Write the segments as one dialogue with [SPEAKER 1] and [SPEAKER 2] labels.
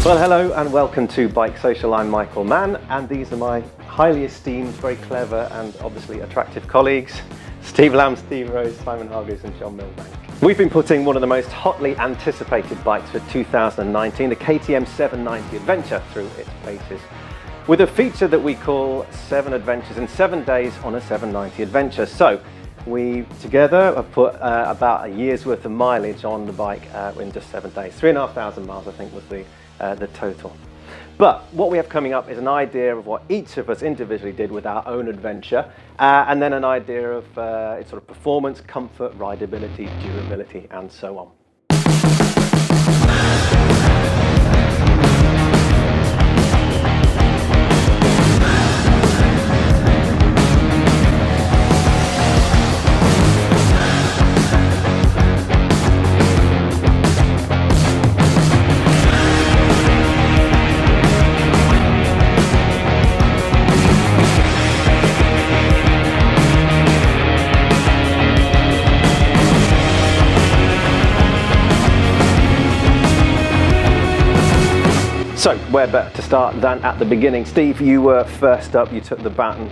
[SPEAKER 1] Well, hello and welcome to Bike Social. I'm Michael Mann, and these are my highly esteemed, very clever and obviously attractive colleagues, Steve Lamb, Steve Rose, Simon Hargreaves and John Milbank. We've been putting one of the most hotly anticipated bikes for 2019, the KTM 790 Adventure, through its paces, with a feature that we call 7 Adventures in 7 days on a 790 Adventure. So we together have put about a year's worth of mileage on the bike in just 7 days. 3,500 miles, I think, was the total. But what we have coming up is an idea of what each of us individually did with our own adventure, and then an idea of its sort of performance, comfort, rideability, durability, and so on. So, where better to start than at the beginning? Steve, you were first up, you took the baton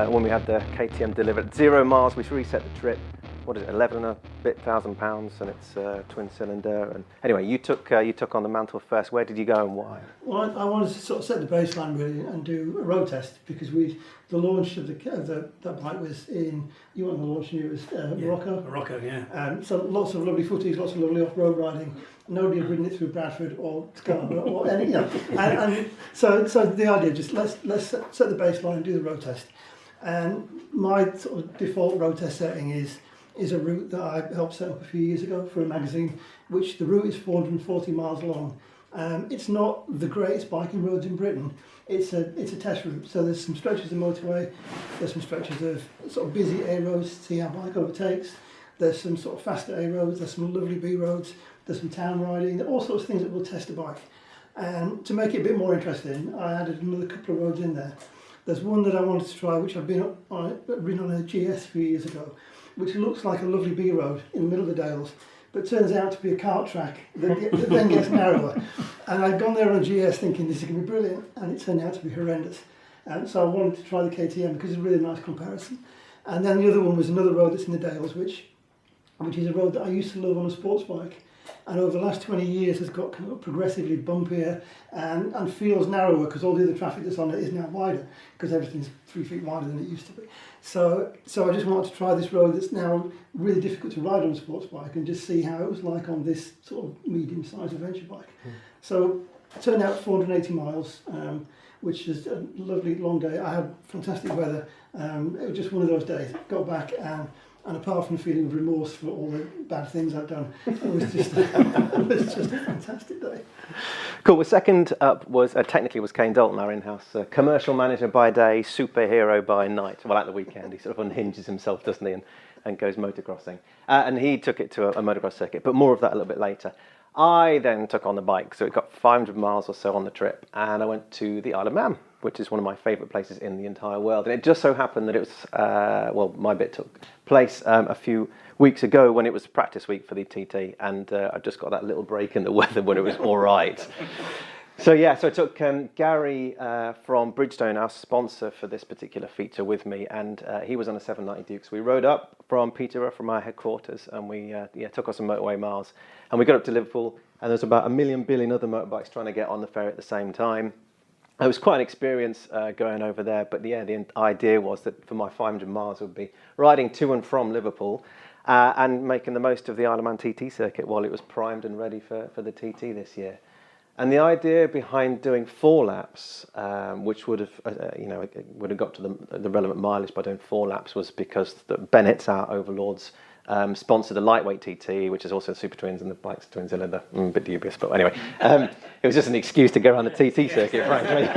[SPEAKER 1] when we had the KTM delivered. 0 miles, we reset the trip, what is it, 11 and a bit thousand pounds, and it's twin cylinder. And anyway, you took on the mantle first. Where did you go and why?
[SPEAKER 2] Well, I wanted to sort of set the baseline really and do a road test, because the launch of that bike was in, you weren't the launch, it was Morocco.
[SPEAKER 3] Morocco, yeah.
[SPEAKER 2] So lots of lovely footies, lots of lovely off-road riding. Nobody had ridden it through Bradford or Scarborough or any, and so the idea just let's set the baseline and do the road test. And my sort of default road test setting is a route that I helped set up a few years ago for a magazine, which the route is 440 miles long. It's not the greatest biking roads in Britain. It's a test route. So there's some stretches of motorway, there's some stretches of sort of busy A roads to see how bike overtakes. There's some sort of faster A roads, there's some lovely B roads, there's some town riding, all sorts of things that will test the bike. And to make it a bit more interesting, I added another couple of roads in there. There's one that I wanted to try, which I've ridden on a GS a few years ago, which looks like a lovely B road in the middle of the Dales, but turns out to be a cart track that then gets narrower. And I'd gone there on a GS thinking this is going to be brilliant, and it turned out to be horrendous. And so I wanted to try the KTM because it's a really nice comparison. And then the other one was another road that's in the Dales, which is a road that I used to love on a sports bike, and over the last 20 years has got kind of progressively bumpier and feels narrower because all the other traffic that's on it is now wider, because everything's 3 feet wider than it used to be. So I just wanted to try this road that's now really difficult to ride on a sports bike and just see how it was like on this sort of medium-sized adventure bike. So it turned out 480 miles, which is a lovely long day. I had fantastic weather. It was just one of those days. Got back and apart from the feeling of remorse for all the bad things I've done, it was just a fantastic day.
[SPEAKER 1] Cool. Well, second up was technically was Kane Dalton, our in-house commercial manager by day, superhero by night. Well, at the weekend he sort of unhinges himself, doesn't he, and goes motocrossing. And he took it to a motocross circuit, but more of that a little bit later. I then took on the bike, so it got 500 miles or so on the trip, and I went to the Isle of Man, which is one of my favourite places in the entire world. And it just so happened that it was, my bit took place a few weeks ago when it was practice week for the TT, and I just got that little break in the weather when it was all right. So I took Gary from Bridgestone, our sponsor for this particular feature, with me, and he was on a 790 Duke. So we rode up from Peterborough, from our headquarters, and we took us some motorway miles, and we got up to Liverpool, and there's about a billion other motorbikes trying to get on the ferry at the same time. It was quite an experience going over there, but the idea was that for my 500 miles would be riding to and from Liverpool and making the most of the Isle of Man TT circuit while it was primed and ready for the TT this year. And the idea behind doing 4 laps, which would have got to the relevant mileage by doing 4 laps, was because Bennett's, our overlords, sponsored the lightweight TT, which is also Super Twins, and the bike's twin cylinder. A bit dubious, but anyway, it was just an excuse to go around the TT circuit, frankly.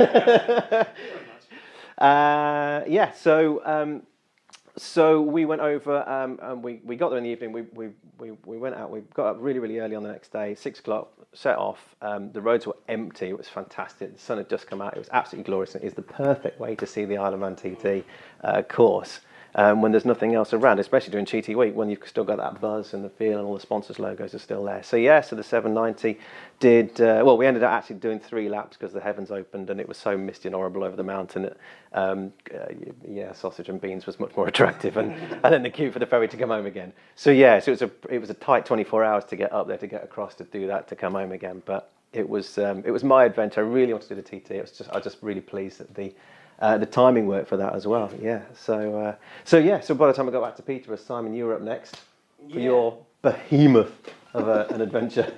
[SPEAKER 1] So we went over, and we got there in the evening. We went out. We got up really, really early on the next day, 6 o'clock. Set off. The roads were empty. It was fantastic. The sun had just come out. It was absolutely glorious. It is the perfect way to see the Isle of Man TT course. when there's nothing else around, especially during GT week when you've still got that buzz and the feel and all the sponsors' logos are still there. So yeah, so the 790 did, well, we ended up actually doing 3 laps because the heavens opened and it was so misty and horrible over the mountain. Yeah, sausage and beans was much more attractive, and then the queue for the ferry to come home again. So yeah, so it was a tight 24 hours to get up there, to get across, to do that, to come home again. But it was my adventure. I really wanted to do the TT. I was just really pleased that the timing worked for that as well. Yeah. So by the time I got back to Peterborough, Simon, you were up next for your behemoth of an adventure.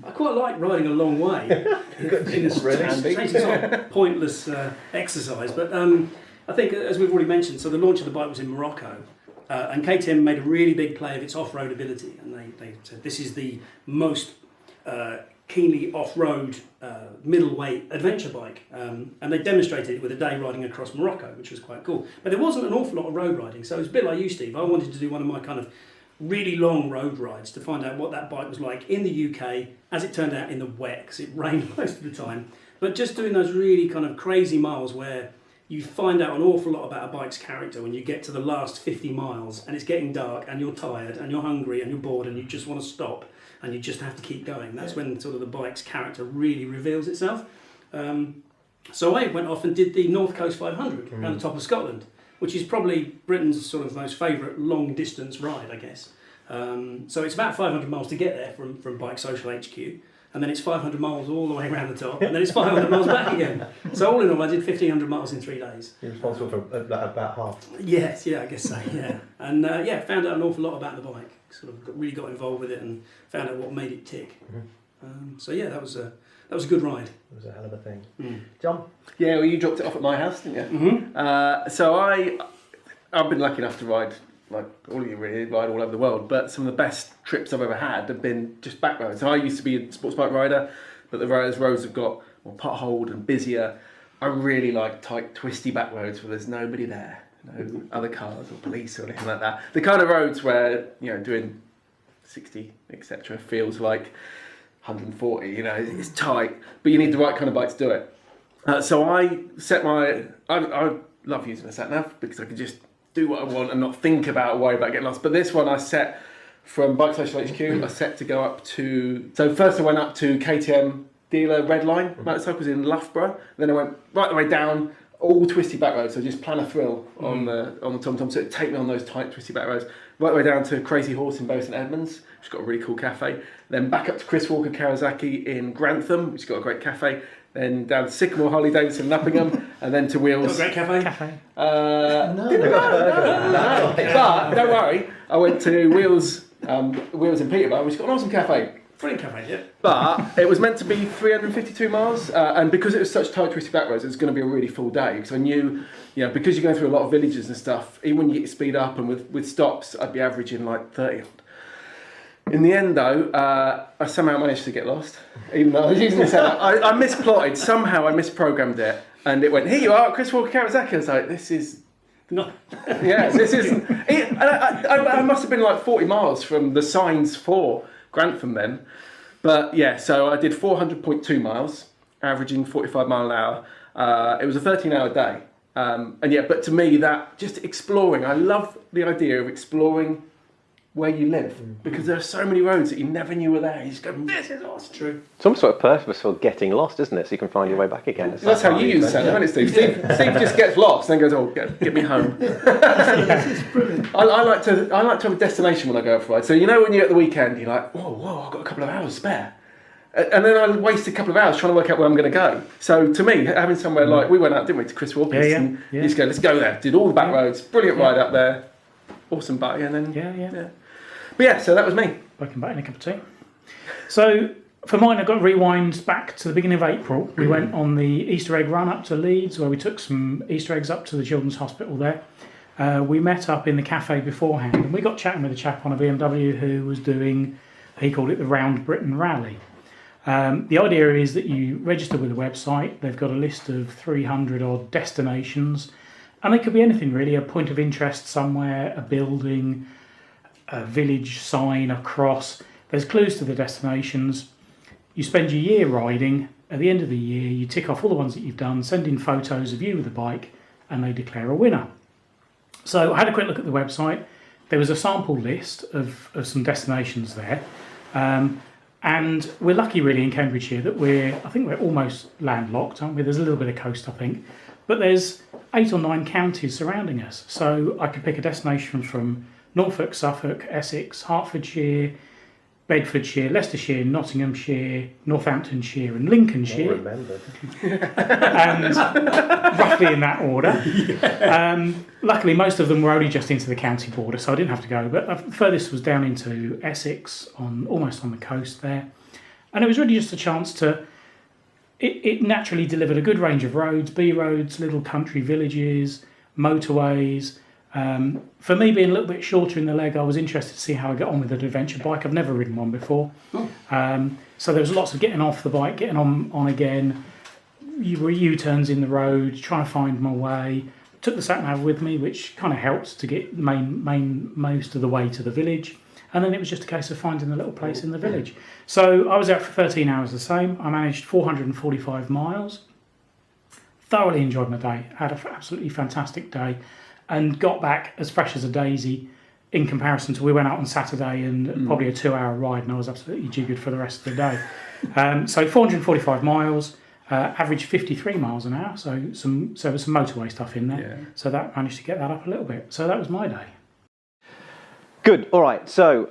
[SPEAKER 3] I quite like riding a long way. It's sort of pointless exercise, but I think, as we've already mentioned, so the launch of the bike was in Morocco, and KTM made a really big play of its off-road ability, and they said this is the most keenly off-road middleweight adventure bike, and they demonstrated it with a day riding across Morocco, which was quite cool. But there wasn't an awful lot of road riding, so it was a bit like you, Steve. I wanted to do one of my kind of really long road rides to find out what that bike was like in the UK, as it turned out in the wet, because it rained most of the time. But just doing those really kind of crazy miles where you find out an awful lot about a bike's character when you get to the last 50 miles and it's getting dark and you're tired and you're hungry and you're bored and you just want to stop and you just have to keep going. That's when sort of the bike's character really reveals itself. So I went off and did the North Coast 500 around the top of Scotland, which is probably Britain's sort of most favourite long distance ride, I guess. So it's about 500 miles to get there from Bike Social HQ, and then it's 500 miles all the way around the top, and then it's 500 miles back again. So all in all, I did 1,500 miles in 3 days.
[SPEAKER 4] You're responsible for about half.
[SPEAKER 3] Yes, yeah, I guess so, yeah. And found out an awful lot about the bike, sort of really got involved with it and found out what made it tick. So yeah, that was a good ride.
[SPEAKER 4] It was a hell of a thing. John?
[SPEAKER 5] Yeah, well, you dropped it off at my house, didn't you? So I've been lucky enough to ride, like all of you really, ride all over the world, but some of the best trips I've ever had have been just back roads. So I used to be a sports bike rider, but the roads have got more potholed and busier. I really like tight, twisty back roads where there's nobody there, no other cars or police or anything like that. The kind of roads where, doing 60, etc. feels like 140, it's tight, but you need the right kind of bike to do it. So I love using a sat nav because I can just do what I want and not think about, worry about getting lost. But this one I set from Bike Social HQ, I set to go up to, so first I went up to KTM dealer Redline motorcycles in Loughborough, then I went right the way down, all twisty back roads, so just plan a thrill on the TomTom, so it'd take me on those tight twisty back roads, right the way down to Crazy Horse in Bury St Edmunds, which has got a really cool cafe, then back up to Chris Walker Kawasaki in Grantham, which has got a great cafe, then down to Sycamore Harley Davidson in Uppingham, and then to Wheels.
[SPEAKER 3] Got a great cafe?
[SPEAKER 5] No. But don't worry, I went to Wheels in Peterborough, which has got an awesome cafe.
[SPEAKER 3] Brilliant cafe, yeah.
[SPEAKER 5] But it was meant to be 352 miles, and because it was such tight, twisty back roads, it was going to be a really full day. Because I knew, because you're going through a lot of villages and stuff, even when you get your speed up and with stops, I'd be averaging like 30. In the end, though, I somehow managed to get lost, even though I was using the setup. I misplotted, somehow I misprogrammed it, and it went, here you are, Chris Walker Kawasaki. I was like, this is...
[SPEAKER 3] No.
[SPEAKER 5] Yeah, this isn't... I must have been like 40 miles from the signs for Grantham then. But yeah, so I did 400.2 miles, averaging 45 mile an hour. It was a 13-hour day. But to me, that just exploring, I love the idea of exploring where you live, because there are so many roads that you never knew were there. You just go, this is awesome. True.
[SPEAKER 1] It's almost sort of purpose for getting lost, isn't it? So you can find your way back again.
[SPEAKER 5] That's how you use it, isn't it, Steve? Steve just gets lost and then goes, get me home.
[SPEAKER 2] This is brilliant.
[SPEAKER 5] I like to have a destination when I go out for a ride. So when you're at the weekend, you're like, whoa, I've got a couple of hours spare. And then I waste a couple of hours trying to work out where I'm going to go. So to me, having somewhere like, we went out, didn't we, to Chris Walker's, and you just go, let's go there. Did all the back roads, brilliant ride up there, awesome buddy, and then yeah. But yeah, so that was me.
[SPEAKER 6] Welcome back in a cup of tea. So for mine, I got rewind back to the beginning of April. We went on the Easter egg run up to Leeds, where we took some Easter eggs up to the Children's Hospital there. We met up in the cafe beforehand, and we got chatting with a chap on a BMW who was doing, he called it the Round Britain Rally. The idea is that you register with the website. They've got a list of 300 odd destinations, and they could be anything really, a point of interest somewhere, a building, a village sign, a cross. There's clues to the destinations. You spend your year riding. At the end of the year, you tick off all the ones that you've done, send in photos of you with the bike, and they declare a winner. So I had a quick look at the website. There was a sample list of some destinations there. And we're lucky really in Cambridgeshire that I think we're almost landlocked, aren't we? There's a little bit of coast, I think. But there's 8 or 9 counties surrounding us. So I could pick a destination from Norfolk, Suffolk, Essex, Hertfordshire, Bedfordshire, Leicestershire, Nottinghamshire, Northamptonshire and Lincolnshire.
[SPEAKER 4] Remembered.
[SPEAKER 6] And roughly in that order. Luckily, most of them were only just into the county border, so I didn't have to go. But the furthest was down into Essex, almost on the coast there. And it was really just a chance to... It naturally delivered a good range of roads, B roads, little country villages, motorways. For me, being a little bit shorter in the leg, I was interested to see how I get on with an adventure bike. I've never ridden one before. So there was lots of getting off the bike, getting on again, U-turns in the road, trying to find my way. Took the sat-nav with me, which kind of helped to get most of the way to the village. And then it was just a case of finding a little place in the village. So I was out for 13 hours the same. I managed 445 miles. Thoroughly enjoyed my day. Had an absolutely fantastic day. And got back as fresh as a daisy in comparison to we went out on Saturday and probably a 2-hour ride, and I was absolutely jiggered for the rest of the day. So 445 miles, average 53 miles an hour, so there was some motorway stuff in there.
[SPEAKER 5] Yeah.
[SPEAKER 6] So that managed to get that up a little bit. So that was my day.
[SPEAKER 1] Good. All right. So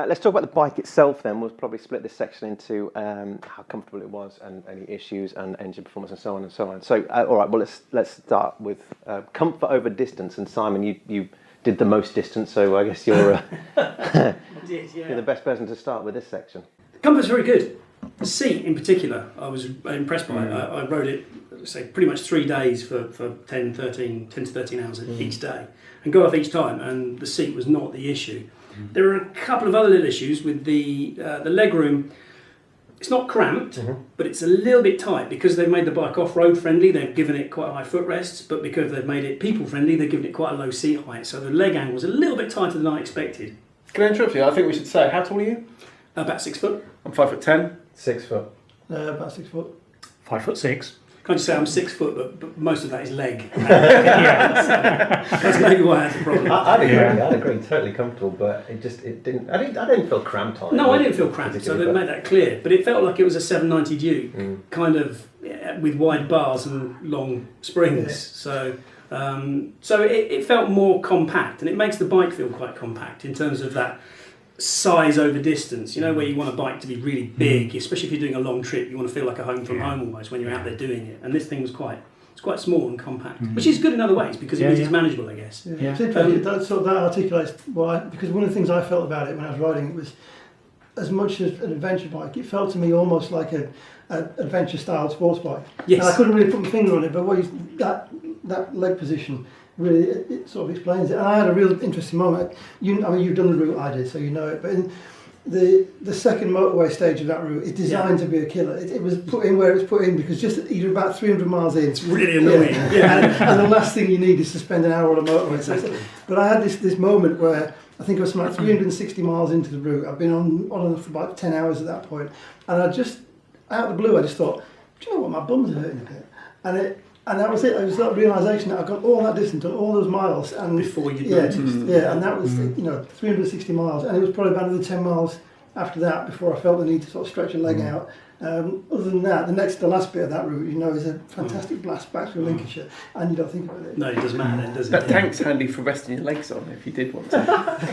[SPEAKER 1] let's talk about the bike itself then. We'll probably split this section into how comfortable it was and any issues and engine performance and so on and so on. So all right. Well, let's start with comfort over distance. And Simon, you did the most distance, so I guess you're you're the best person to start with this section.
[SPEAKER 3] The comfort's very good. The seat in particular, I was impressed by. I rode it, say, pretty much 3 days for 10 to 13 hours each day, and go off each time, and the seat was not the issue. There are a couple of other little issues with the leg room. It's not cramped, but it's a little bit tight because they've made the bike off-road friendly. They've given it quite high footrests, but because they've made it people friendly, they've given it quite a low seat height. So the leg angle was a little bit tighter than I expected.
[SPEAKER 5] Can I interrupt you? I think we should say, how tall are you?
[SPEAKER 3] About 6 foot.
[SPEAKER 5] I'm 5'10".
[SPEAKER 4] 6 foot.
[SPEAKER 2] About 6 foot.
[SPEAKER 6] 5'6".
[SPEAKER 3] Can't you say I'm 6 foot, but most of that is leg.
[SPEAKER 6] Yeah.
[SPEAKER 3] So that's maybe why I had the problem.
[SPEAKER 4] I'd agree, totally comfortable, but I didn't feel cramped on it.
[SPEAKER 3] No, I didn't feel cramped, so they've made that clear. But it felt like it was a 790 Duke, kind of with wide bars and long springs.
[SPEAKER 2] Yeah.
[SPEAKER 3] So it felt more compact, and it makes the bike feel quite compact in terms of that size over distance, where you want a bike to be really big, especially if you're doing a long trip. You want to feel like a home from home almost when you're out there doing it. And this thing was quite small and compact, which is good in other ways because it means it's manageable, I guess.
[SPEAKER 2] Yeah. It's interesting. That articulates why, because one of the things I felt about it when I was riding it was, as much as an adventure bike, it felt to me almost like an adventure-style sports bike.
[SPEAKER 3] Yes.
[SPEAKER 2] And I couldn't really put my finger on it, but that leg position really it sort of explains it. And I had a real interesting moment. You've done the route I did, so you know it. But in the second motorway stage of that route is designed to be a killer. It was put in where it was put in because just you're about 300 miles in.
[SPEAKER 3] It's really annoying.
[SPEAKER 2] And the last thing you need is to spend an hour on a motorway. But I had this moment where I think I was about 360 miles into the route. I've been on and off for about 10 hours at that point, and I just out of the blue I just thought, do you know what, my bum's hurting a bit, and that was it. It was that realisation that I got all that distance, done all those miles, and
[SPEAKER 3] before you noticed.
[SPEAKER 2] And that was 360 miles, and it was probably about another 10 miles after that before I felt the need to sort of stretch a leg out. Other than that, the last bit of that route, is a fantastic blast back through Lincolnshire, and you don't think about it.
[SPEAKER 3] No, it doesn't matter then, does it?
[SPEAKER 5] That tank's handy for resting your legs on if you did want to.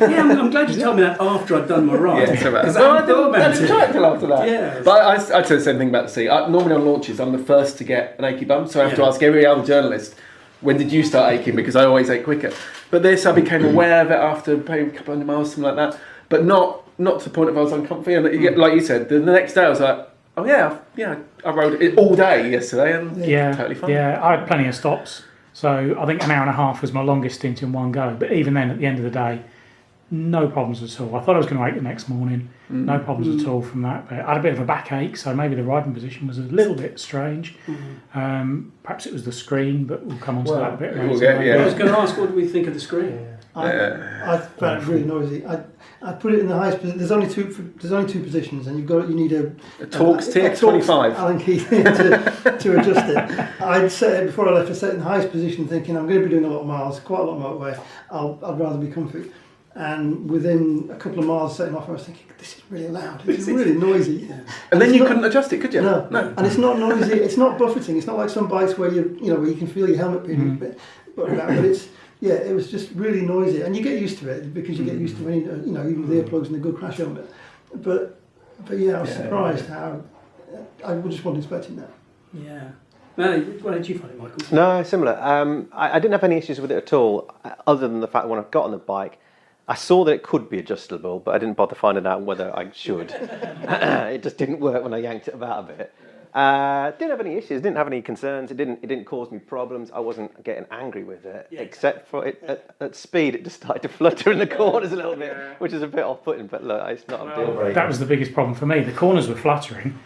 [SPEAKER 3] Yeah, I'm glad you told me that after I'd done my ride.
[SPEAKER 5] Yeah, so
[SPEAKER 3] I didn't
[SPEAKER 5] try it till after that.
[SPEAKER 3] Yeah.
[SPEAKER 5] But I say the same thing about the seat. Normally on launches, I'm the first to get an achy bum, so I have to ask every other journalist, when did you start aching? Because I always ache quicker. But this, I became aware of it after maybe a couple hundred miles, something like that. But not to the point of I was uncomfy. And like you said, the next day I was like, oh yeah, I rode it all day yesterday and totally fine.
[SPEAKER 6] Yeah, I had plenty of stops. So I think an hour and a half was my longest stint in one go. But even then, at the end of the day, no problems at all. I thought I was going to ache the next morning. No problems at all from that. But I had a bit of a backache, so maybe the riding position was a little bit strange. Perhaps it was the screen, but we'll come on to that a bit later.
[SPEAKER 3] I was going to ask, what do we think of the screen?
[SPEAKER 2] I found it really noisy. I put it in the highest position. There's only two positions, and you need a
[SPEAKER 5] Torx TX25
[SPEAKER 2] Allen key to adjust it. I'd set it before I left. I set it in the highest position, thinking I'm going to be doing a lot of miles, quite a lot of motorway. I'd rather be comfy. And within a couple of miles setting off, I was thinking, this is really loud. It's really noisy.
[SPEAKER 5] And then you couldn't adjust it, could you?
[SPEAKER 2] No. And it's not noisy. It's not buffeting. It's not like some bikes where where you can feel your helmet being a bit. But it's. Yeah, it was just really noisy, and you get used to it because you get used to any, even with earplugs and a good crash helmet. But yeah, I was surprised how I just wasn't expecting that.
[SPEAKER 3] Yeah. Well, how did you find it, Michael?
[SPEAKER 1] No, similar. I didn't have any issues with it at all, other than the fact that when I got on the bike, I saw that it could be adjustable, but I didn't bother finding out whether I should. It just didn't work when I yanked it about a bit. Didn't have any issues, didn't have any concerns, it didn't cause me problems, I wasn't getting angry with it, except for it at speed it just started to flutter in the corners a little bit, which is a bit off-putting, but look, it's not a deal breaker.
[SPEAKER 6] That was the biggest problem for me. The corners were fluttering,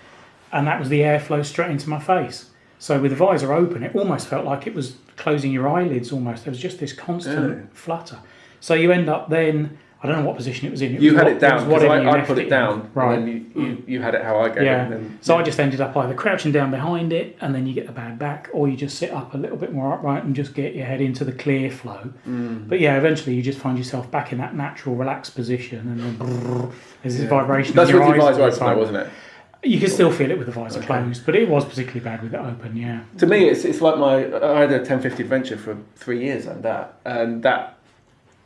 [SPEAKER 6] and that was the airflow straight into my face. So with the visor open, it almost felt like it was closing your eyelids almost. There was just this constant flutter. So you end up then, I don't know what position it was in.
[SPEAKER 5] You had it down, because I put it down,
[SPEAKER 6] right.
[SPEAKER 5] and then you had it how I gave it. And then,
[SPEAKER 6] so I just ended up either crouching down behind it, and then you get the bad back, or you just sit up a little bit more upright and just get your head into the clear flow. But yeah, eventually you just find yourself back in that natural relaxed position, and then there's this vibration
[SPEAKER 5] That's
[SPEAKER 6] in your
[SPEAKER 5] with your
[SPEAKER 6] eyes.
[SPEAKER 5] visor open, wasn't it?
[SPEAKER 6] You can still feel it with the visor closed, but it was particularly bad with it open, yeah.
[SPEAKER 5] To me, it's like I had a 1050 Adventure for 3 years and that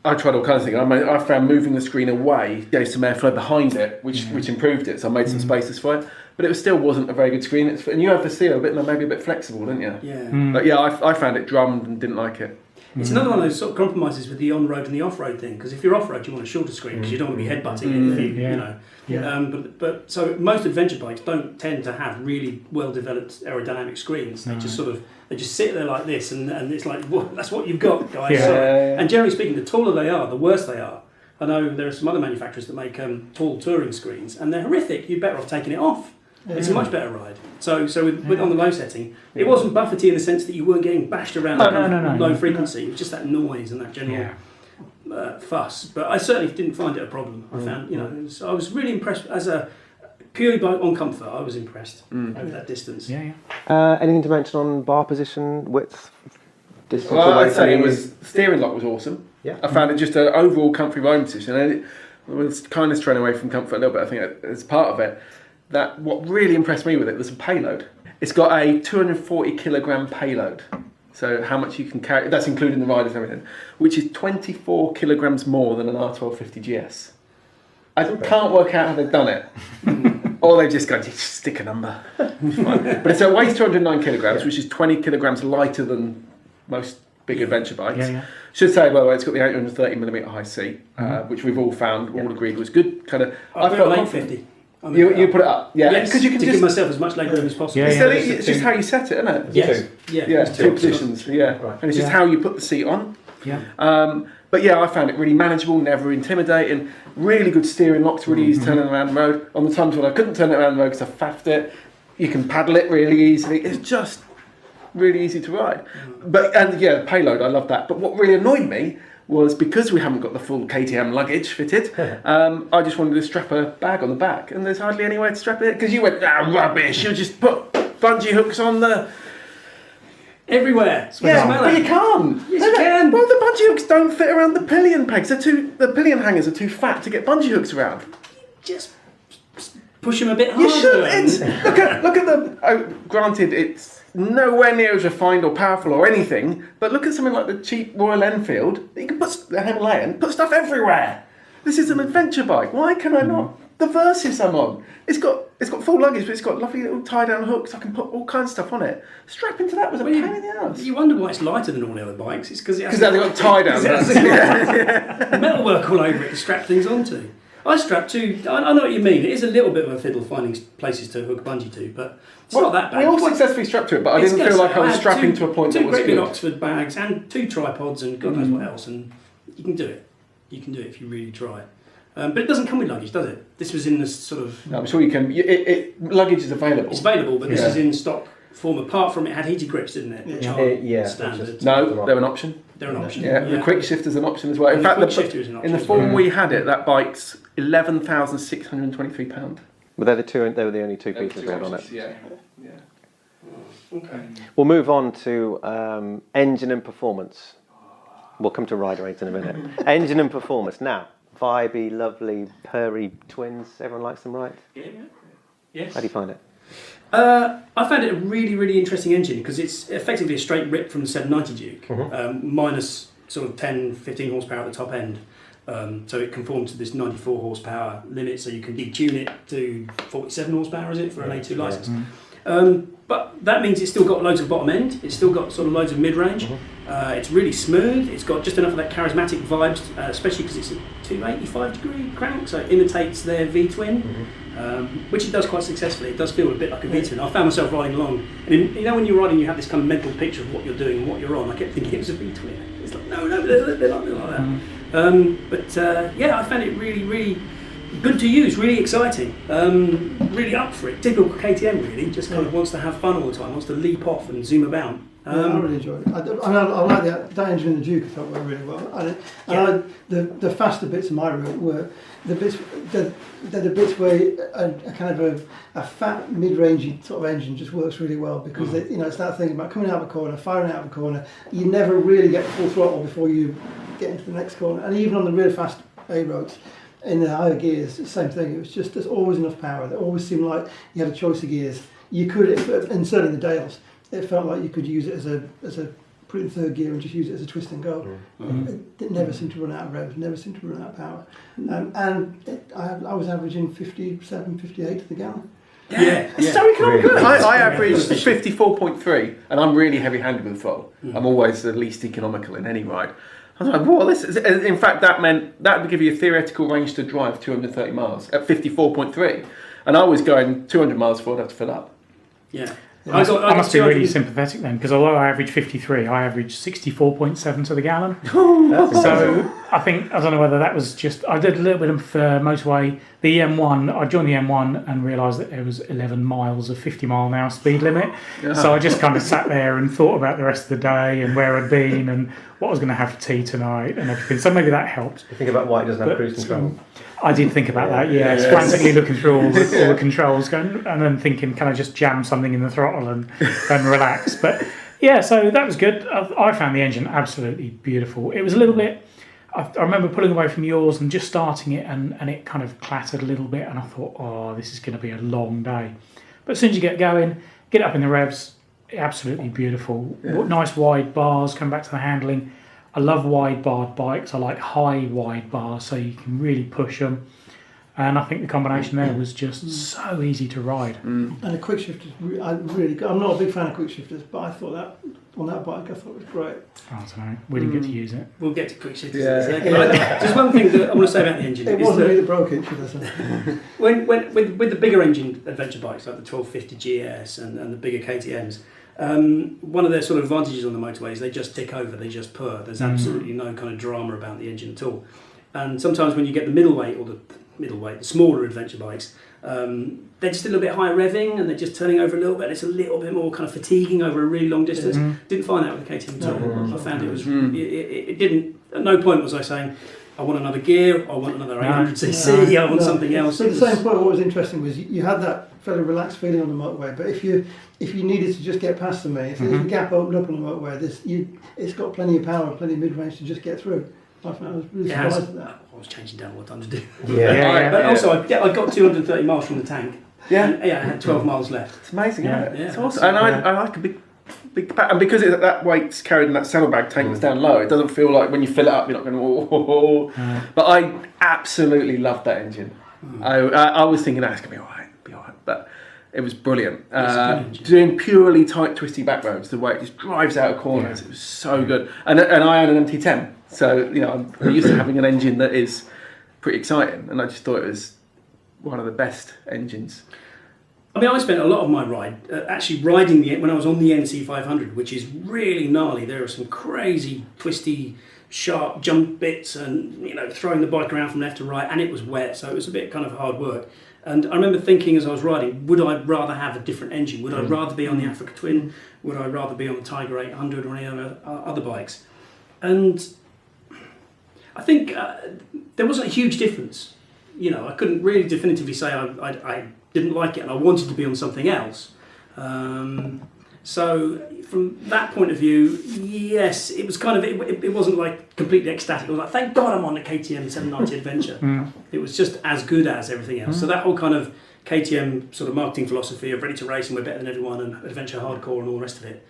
[SPEAKER 5] I tried all kinds of things. I found moving the screen away gave some airflow behind it, which improved it. So I made some spaces for it, but it still wasn't a very good screen. And you have to see it maybe a bit flexible, didn't you?
[SPEAKER 3] Yeah.
[SPEAKER 5] But yeah, I found it drummed and didn't like it.
[SPEAKER 3] It's another one of those sort of compromises with the on-road and the off-road thing, because if you're off-road you want a shorter screen because you don't want to be headbutting it if you know. But so most adventure bikes don't tend to have really well-developed aerodynamic screens. They just sit there like this, and it's like, well, that's what you've got, guys. And generally speaking, the taller they are, the worse they are. I know there are some other manufacturers that make tall touring screens, and they're horrific. You're better off taking it off. It's a much better ride. So with on the low setting, it wasn't buffety in the sense that you weren't getting bashed around low frequency. It was just that noise and that general fuss. But I certainly didn't find it a problem. I found, I was really impressed purely on comfort. I was impressed over that distance.
[SPEAKER 1] Anything to mention on bar position, width, distance?
[SPEAKER 5] Well, I'd say steering lock was awesome.
[SPEAKER 1] Yeah.
[SPEAKER 5] I found it just an overall comfy riding position. And it was kind of straying away from comfort a little bit. I think as part of it. That what really impressed me with it was the payload. It's got a 240 kilogram payload. So how much you can carry, that's including the riders and everything, which is 24 kilograms more than an R1250 GS. I can't work out how they've done it. Or they've just gone, stick a number. But it weighs 209 kilograms, which is 20 kilograms lighter than most big adventure bikes. Should say, by the way, it's got the 830mm high seat, which we've all found, all agreed was good.
[SPEAKER 3] I felt 850.
[SPEAKER 5] You put it up,
[SPEAKER 3] because you can give myself as much legroom as possible.
[SPEAKER 5] It's just how you set it, isn't it?
[SPEAKER 3] Yes.
[SPEAKER 5] Two positions. Right. And it's just how you put the seat on. But I found it really manageable, never intimidating. Really good steering locks, really easy turning around the road. On the times when I couldn't turn it around the road because I faffed it, you can paddle it really easily. It's just really easy to ride. The payload, I love that. But what really annoyed me was because we haven't got the full KTM luggage fitted, I just wanted to strap a bag on the back, and there's hardly any way to strap it, because you went, rubbish, you'll just put bungee hooks on the...
[SPEAKER 3] Everywhere.
[SPEAKER 5] But you can't.
[SPEAKER 3] Yes, you can.
[SPEAKER 5] Well, the bungee hooks don't fit around the pillion pegs. The pillion hangers are too fat to get bungee hooks around.
[SPEAKER 3] Just push them a bit harder.
[SPEAKER 5] You should. Look at the... granted, it's nowhere near as refined or powerful or anything, but look at something like the cheap Royal Enfield. You can put the Himalayan, put stuff everywhere. This is an adventure bike. Why can I not? The Versys I'm on, it's got full luggage, but it's got lovely little tie-down hooks. I can put all kinds of stuff on it. Strap into that was a pain in the ass.
[SPEAKER 3] You wonder why it's lighter than all the other bikes. It's because
[SPEAKER 5] they've got tie-down hooks.
[SPEAKER 3] Metalwork all over it to strap things onto. I strapped two. I know what you mean. It is a little bit of a fiddle finding places to hook bungee to, but it's not that bad.
[SPEAKER 5] We all successfully strapped to it, but I didn't feel like I was strapping to a point that was good.
[SPEAKER 3] 2 great big Oxford bags and 2 tripods and God knows what else, and you can do it. You can do it if you really try. But it doesn't come with luggage, does it? This was in this sort of...
[SPEAKER 5] No, I'm sure you can. Luggage is available.
[SPEAKER 3] It's available, but this is in stock form apart from it had heated grips, didn't it? Which are
[SPEAKER 1] Yeah.
[SPEAKER 3] standard.
[SPEAKER 5] No, they're an option.
[SPEAKER 3] They're an option.
[SPEAKER 5] Yeah, the quick shifter's an option as well. In
[SPEAKER 3] And
[SPEAKER 5] fact,
[SPEAKER 3] the quick shifter is an
[SPEAKER 5] in
[SPEAKER 3] option
[SPEAKER 5] the
[SPEAKER 3] as
[SPEAKER 5] form
[SPEAKER 3] well.
[SPEAKER 5] we had it, that bike's £11,623.
[SPEAKER 1] But they were the only two pieces we had on it.
[SPEAKER 5] Yeah.
[SPEAKER 3] Okay.
[SPEAKER 1] We'll move on to engine and performance. We'll come to rider aids in a minute. Engine and performance. Now, vibey, lovely, purry twins. Everyone likes them, right?
[SPEAKER 3] Yeah. Yes.
[SPEAKER 1] How do you find it?
[SPEAKER 3] I found it a really, really interesting engine because it's effectively a straight rip from the 790 Duke, minus sort of 10, 15 horsepower at the top end. So it conforms to this 94 horsepower limit, so you can detune it to 47 horsepower, is it, for an A2 license? But that means it's still got loads of bottom end, it's still got sort of loads of mid-range, it's really smooth, it's got just enough of that charismatic vibes, especially because it's a 285 degree crank, so it imitates their V-twin, which it does quite successfully. It does feel a bit like a V-twin. I found myself riding along, and when you're riding you have this kind of mental picture of what you're doing and what you're on. I kept thinking it was a V-twin. It's like, no, they're like that. I found it really, really good to use, really exciting, really up for it. Typical KTM, really, just kind of wants to have fun all the time, wants to leap off and zoom about.
[SPEAKER 2] I really enjoyed it. I like that engine in the Duke. I thought went really well. The faster bits of my route were the bits. They're the bits where a kind of a fat mid-range sort of engine just works really well because it's that thing about coming out of a corner, firing out of a corner. You never really get full throttle before you get into the next corner, and even on the really fast A roads. In the higher gears, same thing. It was just there's always enough power. It always seemed like you had a choice of gears. You could, and certainly in the Dales, it felt like you could use it as a put it in third gear and just use it as a twist and go. It never seemed to run out of revs, never seemed to run out of power. I was averaging 57, 58 to the gallon.
[SPEAKER 3] So economical.
[SPEAKER 5] I averaged 54.3, and I'm really heavy-handed with the throttle. I'm always the least economical in any ride. I was like, "Whoa, this is." In fact, that meant that would give you a theoretical range to drive 230 miles at 54.3, and I was going 200 miles before I'd have to fill up.
[SPEAKER 3] Yeah.
[SPEAKER 6] I must be really sympathetic then, because although I average 53, I averaged 64.7 to the gallon. So I don't know whether that was just, I did a little bit of motorway. The M1, I joined the M1 and realised that there was 11 miles of 50 mile an hour speed limit. So I just kind of sat there and thought about the rest of the day and where I'd been and what I was going to have for tea tonight and everything. So maybe that helped.
[SPEAKER 1] You think about why it doesn't have cruise control?
[SPEAKER 6] I did think about that, yes. Frantically looking through all the controls going, and then thinking, can I just jam something in the throttle and relax? But yeah, so that was good. I found the engine absolutely beautiful. It was a little bit, I remember pulling away from yours and just starting it and it kind of clattered a little bit and I thought, oh, this is going to be a long day. But as soon as you get going, get up in the revs, absolutely beautiful. Nice wide bars, come back to the handling. I love wide barred bikes. I like high wide bars so you can really push them. And I think the combination there was just so easy to ride.
[SPEAKER 2] And a quick shift is really good. I'm not a big fan of quick shifters, but I thought that on that bike I thought it was great.
[SPEAKER 6] I don't know. We didn't get to use it.
[SPEAKER 3] We'll get to quick shifters in a second. There's one thing that I want to say about the engine.
[SPEAKER 2] It wasn't me that broke it, should I say.
[SPEAKER 3] With the bigger engine adventure bikes like the 1250 GS and the bigger KTMs, one of their sort of advantages on the motorway is they just tick over, they just purr. There's absolutely no kind of drama about the engine at all. And sometimes when you get the middleweight or the smaller adventure bikes, they're just a little bit higher revving and they're just turning over a little bit. It's a little bit more kind of fatiguing over a really long distance. Didn't find that with the KTM at all. I found it was it didn't. At no point was I saying, I want another gear, I want another 800cc, I want something else.
[SPEAKER 2] So the same point, what was interesting was you had that fairly relaxed feeling on the motorway, but if you needed to just get past me, if there's a gap opened up on the motorway, it's got plenty of power, plenty of mid-range to just get through. I was really surprised at that.
[SPEAKER 3] I was changing down what time to do.
[SPEAKER 1] But
[SPEAKER 3] also, I got 230 miles from the tank.
[SPEAKER 5] Yeah.
[SPEAKER 3] And, I had 12 miles left.
[SPEAKER 5] It's amazing, isn't it?
[SPEAKER 3] Yeah,
[SPEAKER 5] It's awesome. And I like a big and because that weight's carried in that saddlebag tank that's down low, it doesn't feel like when you fill it up you're not going to. But I absolutely loved that engine. I was thinking it's going to be alright, but it was brilliant. Doing purely tight, twisty back roads, the way it just drives out of corners, it was so good. And I own an MT10, so I'm used to having an engine that is pretty exciting, and I just thought it was one of the best engines.
[SPEAKER 3] I mean, I spent a lot of my ride actually riding when I was on the NC 500, which is really gnarly. There are some crazy, twisty, sharp jump bits and, throwing the bike around from left to right, and it was wet, so it was a bit kind of hard work. And I remember thinking as I was riding, would I rather have a different engine? Would I rather be on the Africa Twin? Would I rather be on the Tiger 800 or any other bikes? And I think there wasn't a huge difference. You know, I couldn't really definitively say I didn't like it and I wanted to be on something else. So from that point of view, yes, it was kind of, it wasn't like completely ecstatic. I was like, thank God I'm on the KTM 790 Adventure. It was just as good as everything else. So that whole kind of KTM sort of marketing philosophy of ready to race and we're better than everyone and adventure hardcore and all the rest of it.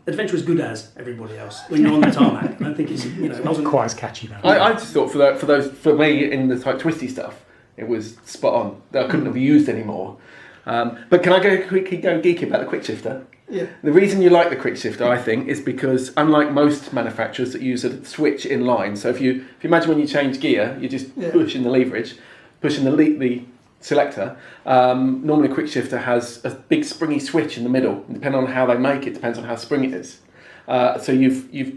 [SPEAKER 3] Adventure as good as everybody else when you're on the tarmac. I don't think it's, you know, it wasn't
[SPEAKER 6] quite as catchy though.
[SPEAKER 5] I just thought for me in the type twisty stuff, it was spot on. That I couldn't have used anymore. But can I go geeky about the quick shifter?
[SPEAKER 2] Yeah.
[SPEAKER 5] The reason you like the quick shifter, I think, is because unlike most manufacturers that use a switch in line, so if you imagine when you change gear, you're just pushing the leverage, pushing the selector. Normally a quick shifter has a big springy switch in the middle. And depending on how they make it, depends on how springy it is. So you've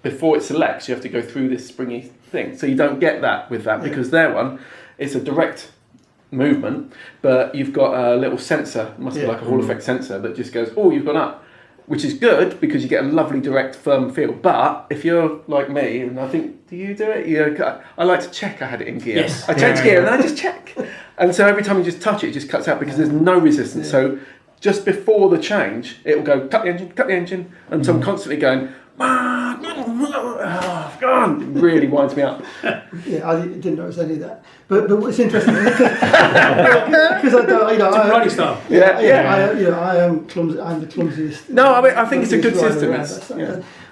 [SPEAKER 5] before it selects, you have to go through this springy thing. So you don't get that with that because their one, it's a direct movement, but you've got a little sensor, it must be like a Hall effect sensor that just goes, oh, you've gone up, which is good because you get a lovely direct firm feel. But if you're like me, and I think, do you do it? I like to check I had it in gear.
[SPEAKER 3] Yes.
[SPEAKER 5] I change gear and then I just check. And so every time you just touch it, it just cuts out because there's no resistance. So just before the change, it will go, cut the engine, and so I'm constantly going, oh, God, it really winds me up.
[SPEAKER 2] Yeah, I didn't notice any of that. But what's interesting because I don't,
[SPEAKER 3] riding style.
[SPEAKER 2] I am clumsy. I'm the clumsiest.
[SPEAKER 5] No, I mean, I think it's a good system.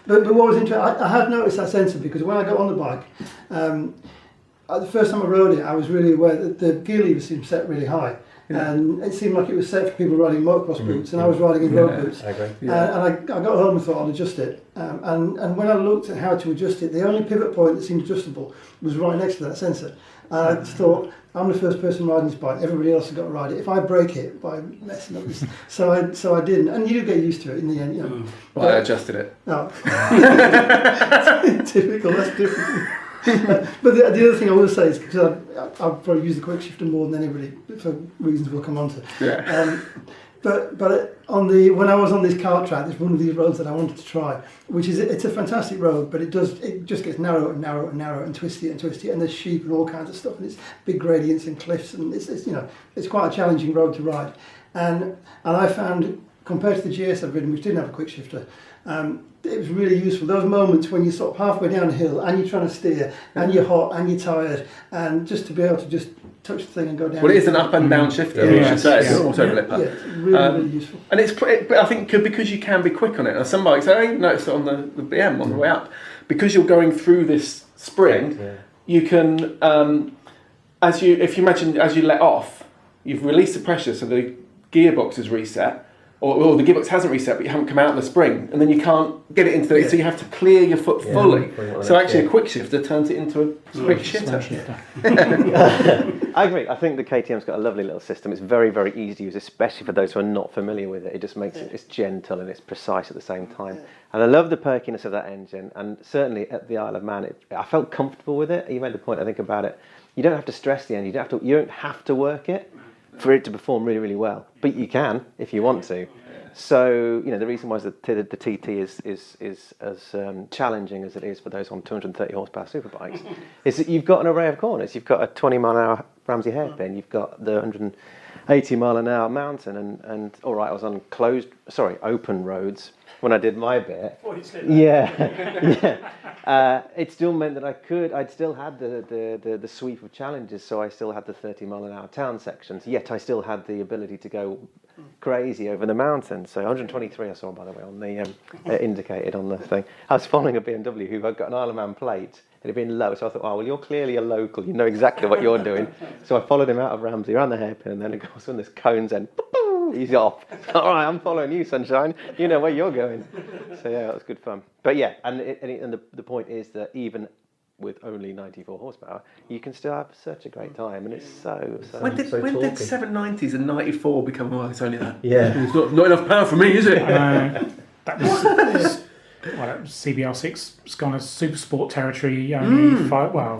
[SPEAKER 2] But what was interesting, I have noticed that sensor because when I got on the bike, the first time I rode it, I was really aware that the gear lever seemed set really high. And it seemed like it was set for people riding motocross boots, and I was riding in road boots.
[SPEAKER 4] I agree.
[SPEAKER 2] And I got home and thought I'll adjust it. And when I looked at how to adjust it, the only pivot point that seemed adjustable was right next to that sensor. And I just thought, I'm the first person riding this bike. Everybody else has got to ride it. If I break it by messing up this, so I didn't. And you do get used to it in the end, you know.
[SPEAKER 5] Well, I adjusted it.
[SPEAKER 2] No, typical. That's different. But the other thing I will say is because I've probably used the quick shifter more than anybody for reasons we'll come on to.
[SPEAKER 5] Yeah.
[SPEAKER 2] But when I was on this kart track, there's one of these roads that I wanted to try, which is it's a fantastic road, but it just gets narrower and narrower and narrower and twisty, and there's sheep and all kinds of stuff, and it's big gradients and cliffs, and it's quite a challenging road to ride, and I found compared to the GS I've ridden, which didn't have a quick shifter. It was really useful. Those moments when you're sort of halfway down a hill and you're trying to steer and you're hot and you're tired, and just to be able to just touch the thing and go down.
[SPEAKER 5] Well, it is an up and down shifter, I should say. It's an auto blipper.
[SPEAKER 2] Yeah, it's really useful.
[SPEAKER 5] And I think because you can be quick on it. Now, some bikes, I even noticed it on the BM on the way up, because you're going through this spring, you can, if you imagine as you let off, you've released the pressure, so the gearbox is reset. Or the gearbox hasn't reset, but you haven't come out of the spring, and then you can't get it into the. So you have to clear your foot fully. So actually, a quick shifter turns it into a quick shifter.
[SPEAKER 1] I agree. I think the KTM's got a lovely little system. It's very, very easy to use, especially for those who are not familiar with it. It just makes it's gentle and it's precise at the same time. And I love the perkiness of that engine. And certainly at the Isle of Man, I felt comfortable with it. You made the point, I think, about it. You don't have to stress the engine. You don't have to work it for it to perform really, really well, but you can if you want to. So the reason why the TT is as challenging as it is for those on 230 horsepower superbikes is that you've got an array of corners. You've got a 20 mile an hour Ramsey hairpin. You've got the 180 mile an hour mountain, and all right, I was on open roads when I did my bit. It still meant that I'd still had the sweep of challenges, so I still had the 30 mile an hour town sections, yet I still had the ability to go crazy over the mountain. So 123 I saw, by the way, on the indicated on the thing. I was following a BMW who had got an Isle of Man plate. It had been low, so I thought, oh, well, you're clearly a local, you know exactly what you're doing. So I followed him out of Ramsey, around the hairpin, and then it goes on this cone's end. He's off. All right, I'm following you, sunshine. You know where you're going. So yeah, that was good fun. But yeah, and the point is that even with only 94 horsepower, you can still have such a great time, and it's so.
[SPEAKER 5] When did 790s and 94 become? Oh, it's only that.
[SPEAKER 4] Yeah,
[SPEAKER 5] it's not enough power for me, is it?
[SPEAKER 6] That was CBR6. It's gone as super sport territory. Only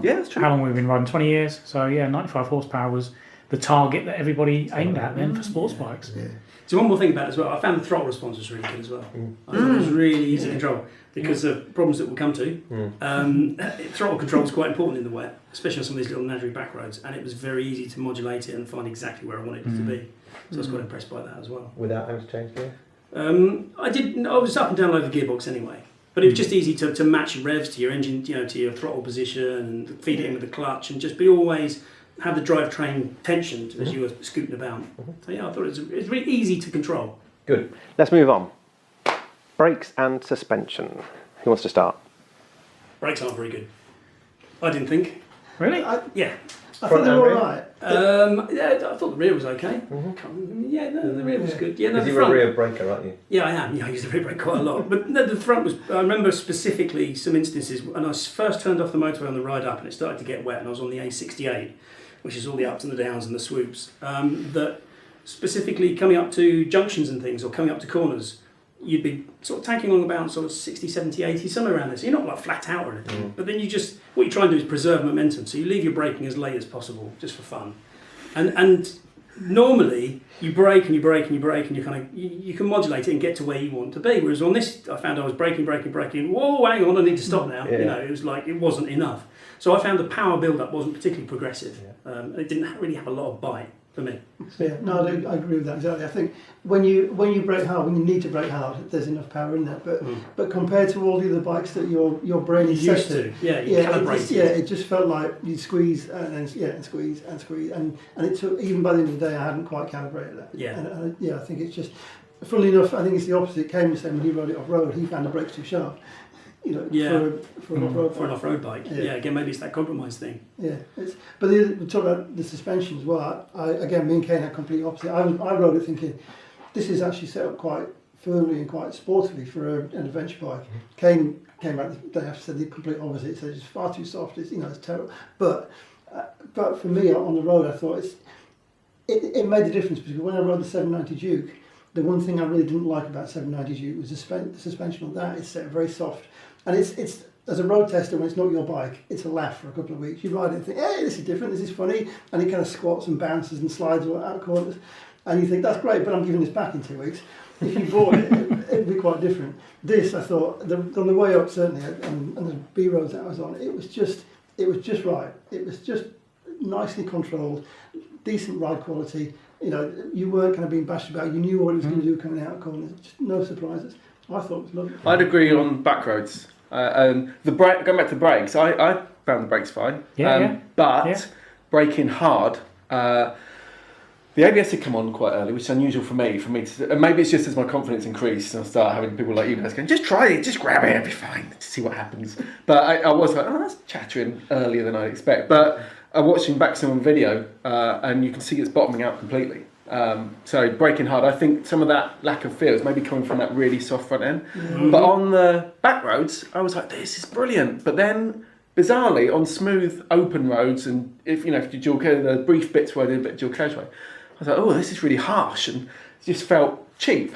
[SPEAKER 5] yeah, that's true.
[SPEAKER 6] How long we've been riding? 20 years. So yeah, 95 horsepower was the target that everybody aimed at then for sports bikes.
[SPEAKER 2] Yeah.
[SPEAKER 3] So one more thing about it as well, I found the throttle response was really good as well. I thought it was really easy to control because of problems that we'll come to. Throttle control is quite important in the wet, especially on some of these little Nadri back roads, and it was very easy to modulate it and find exactly where I wanted it to be. So I was quite impressed by that as well.
[SPEAKER 4] Without having to change gear?
[SPEAKER 3] I was up and down over the gearbox anyway, but it was just easy to match your revs to your engine, to your throttle position, and feed it in with the clutch, and just be always have the drivetrain tensioned as you were scooting about. So yeah, I thought it was really easy to control.
[SPEAKER 1] Good. Let's move on. Brakes and suspension. Who wants to start?
[SPEAKER 3] Brakes aren't very good. I didn't think.
[SPEAKER 6] Really?
[SPEAKER 3] Yeah.
[SPEAKER 2] I think they were all right.
[SPEAKER 3] I thought the rear was okay. Yeah, no, the rear was good. Yeah, no,
[SPEAKER 4] Because
[SPEAKER 3] the
[SPEAKER 4] you're a
[SPEAKER 3] front.
[SPEAKER 4] rear braker, aren't you?
[SPEAKER 3] Yeah, I am. Yeah, I use the rear brake quite a lot. But no, the front was. I remember specifically some instances when I first turned off the motorway on the ride up and it started to get wet, and I was on the A68, which is all the ups and the downs and the swoops. That specifically coming up to junctions and things, or coming up to corners, you'd be sort of tanking along about sort of 60, 70, 80, somewhere around there. So you're not like flat out or anything. But then what you try and do is preserve momentum. So you leave your braking as late as possible, just for fun. And normally you brake and you brake and you brake and you can modulate it and get to where you want to be. Whereas on this, I found I was braking. Whoa, hang on, I need to stop now.
[SPEAKER 1] Yeah.
[SPEAKER 3] It was like it wasn't enough. So I found the power build-up wasn't particularly progressive. It didn't really have a lot of bite for me.
[SPEAKER 2] Yeah, no, I agree with that exactly. I think when you brake hard, when you need to brake hard, there's enough power in there. But compared to all the other bikes that your brain is
[SPEAKER 3] Used
[SPEAKER 2] set
[SPEAKER 3] to, calibrated.
[SPEAKER 2] it just felt like you squeeze and then and squeeze and squeeze, and it took, even by the end of the day I hadn't quite calibrated that.
[SPEAKER 3] Yeah.
[SPEAKER 2] And I think it's just, funnily enough, I think it's the opposite. Cameron was saying when he rode it off road, he found the brakes too sharp. For an off-road
[SPEAKER 3] For an off-road bike.
[SPEAKER 2] Yeah.
[SPEAKER 3] Again, maybe it's that compromise thing.
[SPEAKER 2] Yeah, but we talk about the suspension as well. Again, me and Kane are completely opposite. I rode it thinking, this is actually set up quite firmly and quite sportively for an adventure bike. Kane came back the day after, said the complete opposite. He said it's far too soft. It's terrible. But for me on the road, I thought it made the difference, because when I rode the 790 Duke, the one thing I really didn't like about 790 Duke was the suspension on that. It's set very soft. And it's as a road tester, when it's not your bike, it's a laugh for a couple of weeks. You ride it and think, hey, this is different, this is funny, and it kind of squats and bounces and slides out of corners, and you think, that's great, but I'm giving this back in 2 weeks. If you bought it, it'd be quite different. This, I thought, on the way up certainly, and the B roads that I was on, it was just right. It was just nicely controlled, decent ride quality. You weren't kind of being bashed about. You knew what it was going to do coming out of corners. Just no surprises. I thought it was lovely.
[SPEAKER 5] I'd agree on back roads. Going back to the brakes, I found the brakes fine. But braking hard, the ABS had come on quite early, which is unusual for me to, and maybe it's just as my confidence increased and I start having people like you guys going, just try it, just grab it, it'll be fine, see what happens. But I was like, that's chattering earlier than I'd expect. But I'm watching back some on video, and you can see it's bottoming out completely. So braking hard, I think some of that lack of feel is maybe coming from that really soft front end. But on the back roads, I was like, this is brilliant. But then, bizarrely, on smooth open roads, and if you dual carriage, the brief bits where I did a bit of dual carriageway, I was like, oh, this is really harsh, and it just felt cheap.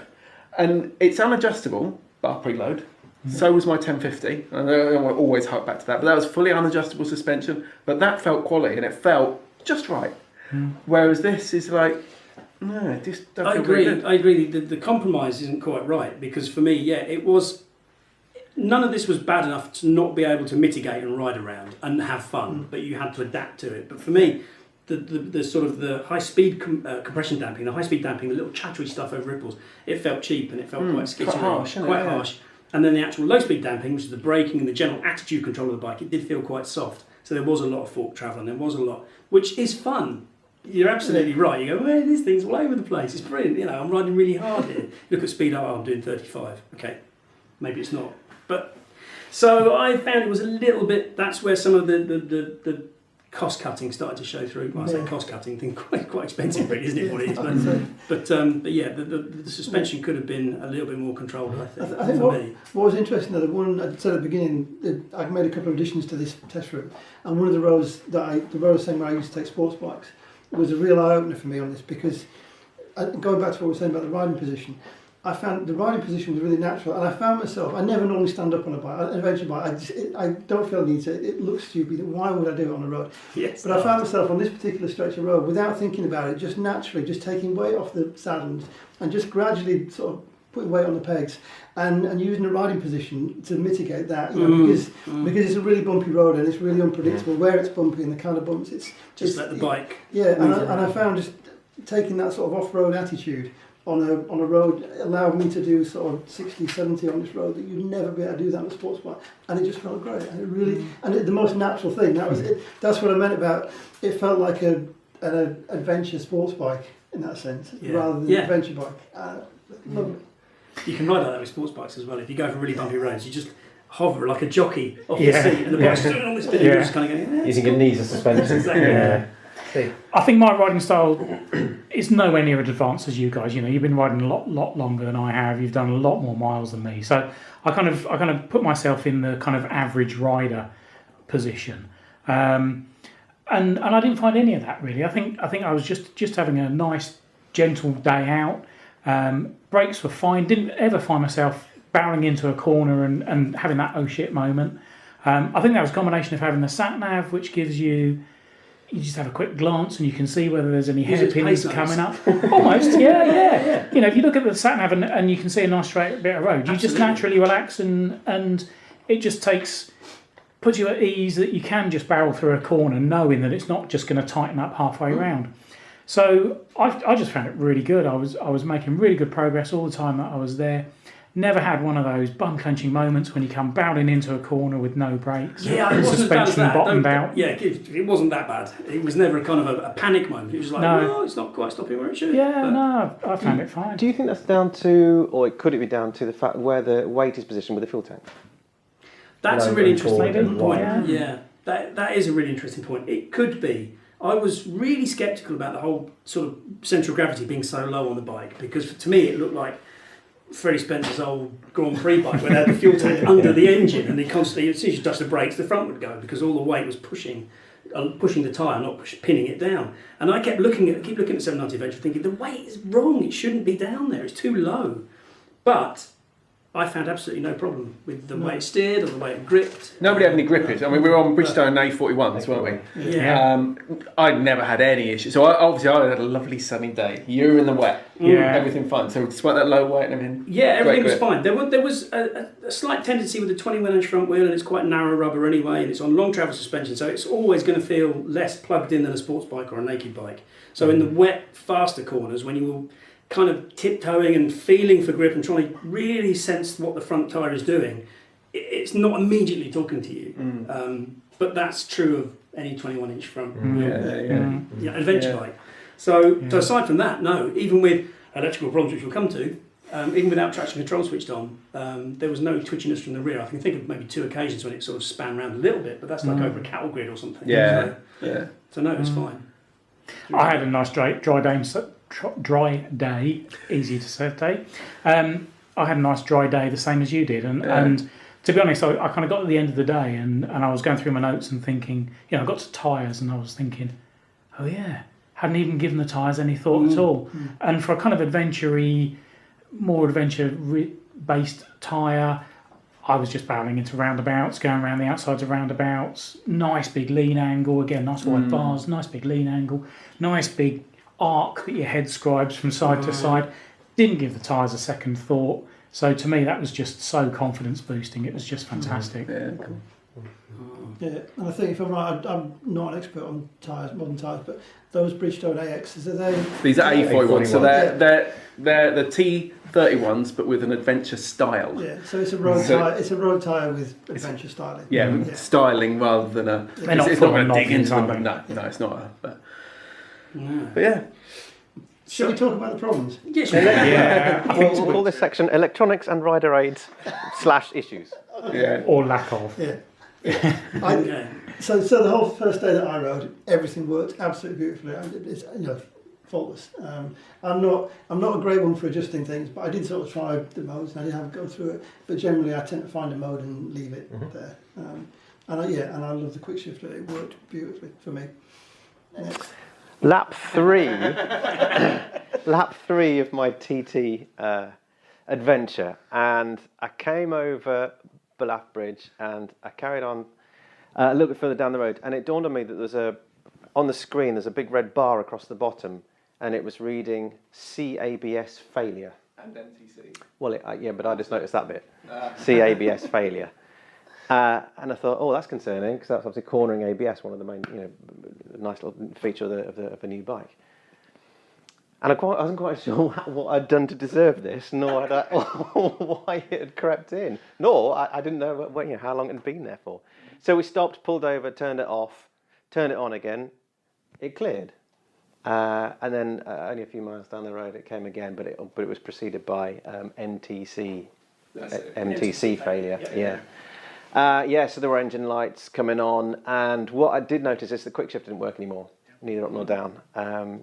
[SPEAKER 5] And it's unadjustable, bar preload. So was my 1050. I always hark back to that, but that was fully unadjustable suspension. But that felt quality, and it felt just right. Whereas this is like, no, it just don't feel very good.
[SPEAKER 3] I agree. The compromise isn't quite right, because for me, it was. None of this was bad enough to not be able to mitigate and ride around and have fun, but you had to adapt to it. But for me, the sort of the high speed compression damping, the high speed damping, the little chattery stuff over ripples, it felt cheap and it felt quite skittery, quite harsh. And then the actual low speed damping, which is the braking and the general attitude control of the bike, it did feel quite soft. So there was a lot of fork travel, and there was a lot, which is fun. You're absolutely right. You go, this thing's all over the place. It's brilliant. I'm riding really hard here. Look at speed. I'm doing 35. Okay, maybe it's not. But so I found it was a little bit. That's where some of the cost cutting started to show through. Well, I say cost cutting, thing quite expensive, really, isn't it? What it is, but yeah, the suspension could have been a little bit more controlled. I think.
[SPEAKER 2] I think what was interesting, though, the one I said at the beginning, I made a couple of additions to this test route, and one of the rows the row saying where I used to take sports bikes, was a real eye opener for me on this, because going back to what we were saying about the riding position, I found the riding position was really natural, and I found myself. I never normally stand up on a bike, an adventure bike. I don't feel the need to. It looks stupid. Why would I do it on the road?
[SPEAKER 3] Yes.
[SPEAKER 2] But I found myself on this particular stretch of road, without thinking about it, just naturally, just taking weight off the saddles and just gradually sort of putting weight on the pegs and using the riding position to mitigate that. You know, because it's a really bumpy road and it's really unpredictable where it's bumpy and the kind of bumps. It's
[SPEAKER 3] just let the bike.
[SPEAKER 2] Yeah, and I found just taking that sort of off-road attitude on a road allowed me to do sort of 60, 70 on this road that you'd never be able to do that on a sports bike, and it just felt great. And it really, the most natural thing. That was it. That's what I meant about it. Felt like an adventure sports bike in that sense, rather than an adventure bike. Lovely.
[SPEAKER 3] You can ride like that with sports bikes as well. If you go for really bumpy roads, you just hover like a jockey off the seat, and the bike's doing all this bit, and you're just kind of going.
[SPEAKER 1] Using your knees as suspension.
[SPEAKER 3] Exactly.
[SPEAKER 6] I think my riding style is nowhere near as advanced as you guys. You know, you've been riding a lot longer than I have. You've done a lot more miles than me. So I kind of put myself in the kind of average rider position, and I didn't find any of that really. I think I was just having a nice gentle day out. Brakes were fine. Didn't ever find myself barreling into a corner and having that oh shit moment. I think that was a combination of having the sat nav, which gives you just have a quick glance and you can see whether there's any hairpins coming up. Almost, yeah. You know, if you look at the sat nav and you can see a nice straight bit of road, you just naturally relax and it just puts you at ease that you can just barrel through a corner knowing that it's not just going to tighten up halfway round. So I just found it really good. I was making really good progress all the time that I was there. Never had one of those bum-clenching moments when you come barreling into a corner with no brakes.
[SPEAKER 3] Yeah, it wasn't as
[SPEAKER 6] suspension
[SPEAKER 3] bad as that.
[SPEAKER 6] bottomed out.
[SPEAKER 3] Yeah, it wasn't that bad. It was never a kind of a panic moment. It was like, no, it's not quite stopping where it should.
[SPEAKER 6] Yeah, no, I found it fine.
[SPEAKER 1] Do you think that's down to, or could it be down to the fact where the weight is positioned with the fuel tank?
[SPEAKER 3] That's a really interesting point.
[SPEAKER 6] Yeah.
[SPEAKER 3] That is a really interesting point. It could be. I was really sceptical about the whole sort of central gravity being so low on the bike because to me it looked like Freddie Spencer's old Grand Prix bike where they had the fuel tank under the engine and they constantly, as soon as you touched the brakes, the front would go because all the weight was pushing the tyre, not pinning it down. And I keep looking at 790 Adventure thinking the weight is wrong, it shouldn't be down there, it's too low. But I found absolutely no problem with the way it steered or the way it gripped.
[SPEAKER 5] Nobody had any grippage. I mean, we were on Bridgestone A41s, weren't we?
[SPEAKER 3] Yeah.
[SPEAKER 5] I'd never had any issues. So I had a lovely sunny day. You were in the wet. Everything fine. So despite that low weight and everything.
[SPEAKER 3] Yeah, everything was fine. There was a slight tendency with the 21-inch front wheel, and it's quite narrow rubber anyway, and it's on long travel suspension, so it's always going to feel less plugged in than a sports bike or a naked bike. So in the wet, faster corners, when you will kind of tiptoeing and feeling for grip and trying to really sense what the front tyre is doing, it's not immediately talking to you. But that's true of any 21-inch front adventure bike. So aside from that, no, even with electrical problems, which we'll come to, even without traction control switched on, there was no twitchiness from the rear. I can think of maybe 2 occasions when it sort of span around a little bit, but that's like over a cattle grid or something. So no, it's fine.
[SPEAKER 6] I had a nice dry day, easy to say. I had a nice dry day, the same as you did, and to be honest, I kind of got to the end of the day, and I was going through my notes and thinking, I got to tyres, and I was thinking, oh yeah, hadn't even given the tyres any thought at all. And for a kind of more adventure-based tyre, I was just barreling into roundabouts, going around the outsides of roundabouts, nice big lean angle, again, nice wide bars, nice big lean angle, nice big arc that your head scribes from side to side. Didn't give the tyres a second thought. So to me, that was just so confidence boosting. It was just fantastic.
[SPEAKER 5] Yeah, cool.
[SPEAKER 2] Yeah, and I think if I'm right, I'm not an expert on tyres, modern tyres, but those Bridgestone AXs, are they?
[SPEAKER 5] These are A41s, so they're the T31s, but with an adventure style.
[SPEAKER 2] Yeah, so it's a road tyre. It's a road tyre with adventure styling.
[SPEAKER 5] Yeah, styling rather than a. It's not going to dig into them. No, it's not. But yeah.
[SPEAKER 2] Shall we talk about the problems?
[SPEAKER 3] Yes.
[SPEAKER 1] We'll call this section electronics and rider aids / issues.
[SPEAKER 5] Yeah.
[SPEAKER 6] Or lack of.
[SPEAKER 2] Yeah. So the whole first day that I rode, everything worked absolutely beautifully. It's faultless. I'm not a great one for adjusting things, but I did sort of try the modes and I did have to go through it. But generally, I tend to find a mode and leave it there. And I love the quick shifter. It worked beautifully for me. Next.
[SPEAKER 1] Lap 3 of my TT adventure. And I came over Ballaugh Bridge and I carried on a little bit further down the road, and it dawned on me that on the screen there's a big red bar across the bottom, and it was reading CABS failure.
[SPEAKER 5] And NTC.
[SPEAKER 1] Well, yeah, but I just noticed that bit. CABS failure. And I thought, oh, that's concerning, because that's obviously cornering ABS, one of the main, nice little feature of a new bike. And I wasn't quite sure what I'd done to deserve this, nor why it had crept in, nor I didn't know how long it had been there for. So we stopped, pulled over, turned it off, turned it on again. It cleared, and then only a few miles down the road it came again, but it was preceded by MTC failure. Yeah. So there were engine lights coming on, and what I did notice is the quick shift didn't work anymore. Neither up nor down.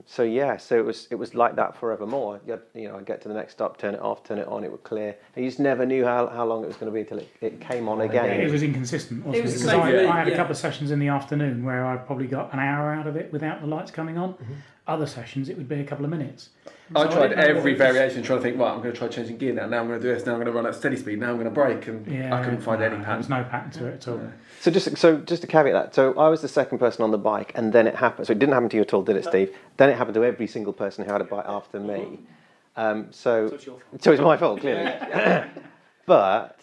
[SPEAKER 1] So it was like that forevermore. I'd get to the next stop, turn it off, turn it on, it would clear. And you just never knew how long it was going to be until it came on again.
[SPEAKER 6] It was inconsistent, wasn't it?
[SPEAKER 3] was
[SPEAKER 6] Because
[SPEAKER 3] the same
[SPEAKER 6] I had
[SPEAKER 3] thing,
[SPEAKER 6] a couple of sessions in the afternoon where I probably got an hour out of it without the lights coming on.
[SPEAKER 1] Mm-hmm.
[SPEAKER 6] Other sessions, it would be a couple of minutes.
[SPEAKER 5] I
[SPEAKER 6] So
[SPEAKER 5] tried
[SPEAKER 6] didn't know
[SPEAKER 5] every
[SPEAKER 6] what it was.
[SPEAKER 5] variation, trying to think, I'm going to try changing gear now. Now I'm going to do this. Now I'm going to run at steady speed. Now I'm going to brake, and I couldn't find any
[SPEAKER 6] There
[SPEAKER 5] pattern.
[SPEAKER 6] was no pattern to it at all.
[SPEAKER 1] So just to caveat that, so I was the second person on the bike, and then it happened. So it didn't happen to you at all, did it, Steve? Then it happened to every single person who had a bike after me. So
[SPEAKER 3] it's your fault.
[SPEAKER 1] So it's my fault, clearly. But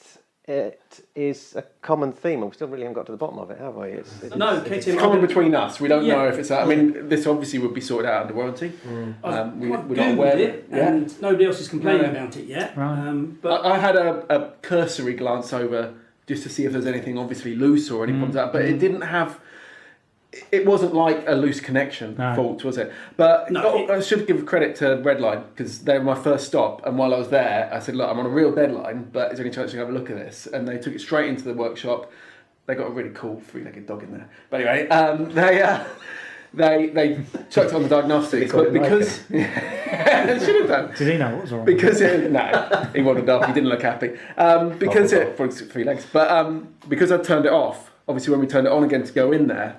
[SPEAKER 1] it is a common theme, and we still really haven't got to the bottom of it, have we?
[SPEAKER 3] No,
[SPEAKER 5] It's
[SPEAKER 3] KTM.
[SPEAKER 5] common between us. We don't
[SPEAKER 3] Yeah.
[SPEAKER 5] know if it's. I mean, this obviously would be sorted out under warranty.
[SPEAKER 3] I've
[SPEAKER 5] We're not
[SPEAKER 3] Googled
[SPEAKER 5] aware.
[SPEAKER 3] it,
[SPEAKER 5] Yeah.
[SPEAKER 3] and nobody else is complaining
[SPEAKER 5] No.
[SPEAKER 3] about it yet.
[SPEAKER 6] Right.
[SPEAKER 3] But
[SPEAKER 5] I had a cursory glance over just to see if there's anything obviously loose or any problems out, but it didn't have. It wasn't like a loose connection fault, was it? But
[SPEAKER 3] No,
[SPEAKER 5] I should give credit to Redline, because they were my first stop, and while I was there, I said, look, I'm on a real deadline, but is there any chance you can have a look at this? And they took it straight into the workship. They got a really cool three-legged dog in there. But anyway, they chucked it on the diagnostics, but because they should have done.
[SPEAKER 6] Did he know what was wrong?
[SPEAKER 5] Because no, he wandered up. He didn't look happy. Because it for his 3 legs, but because I turned it off. Obviously, when we turned it on again to go in there,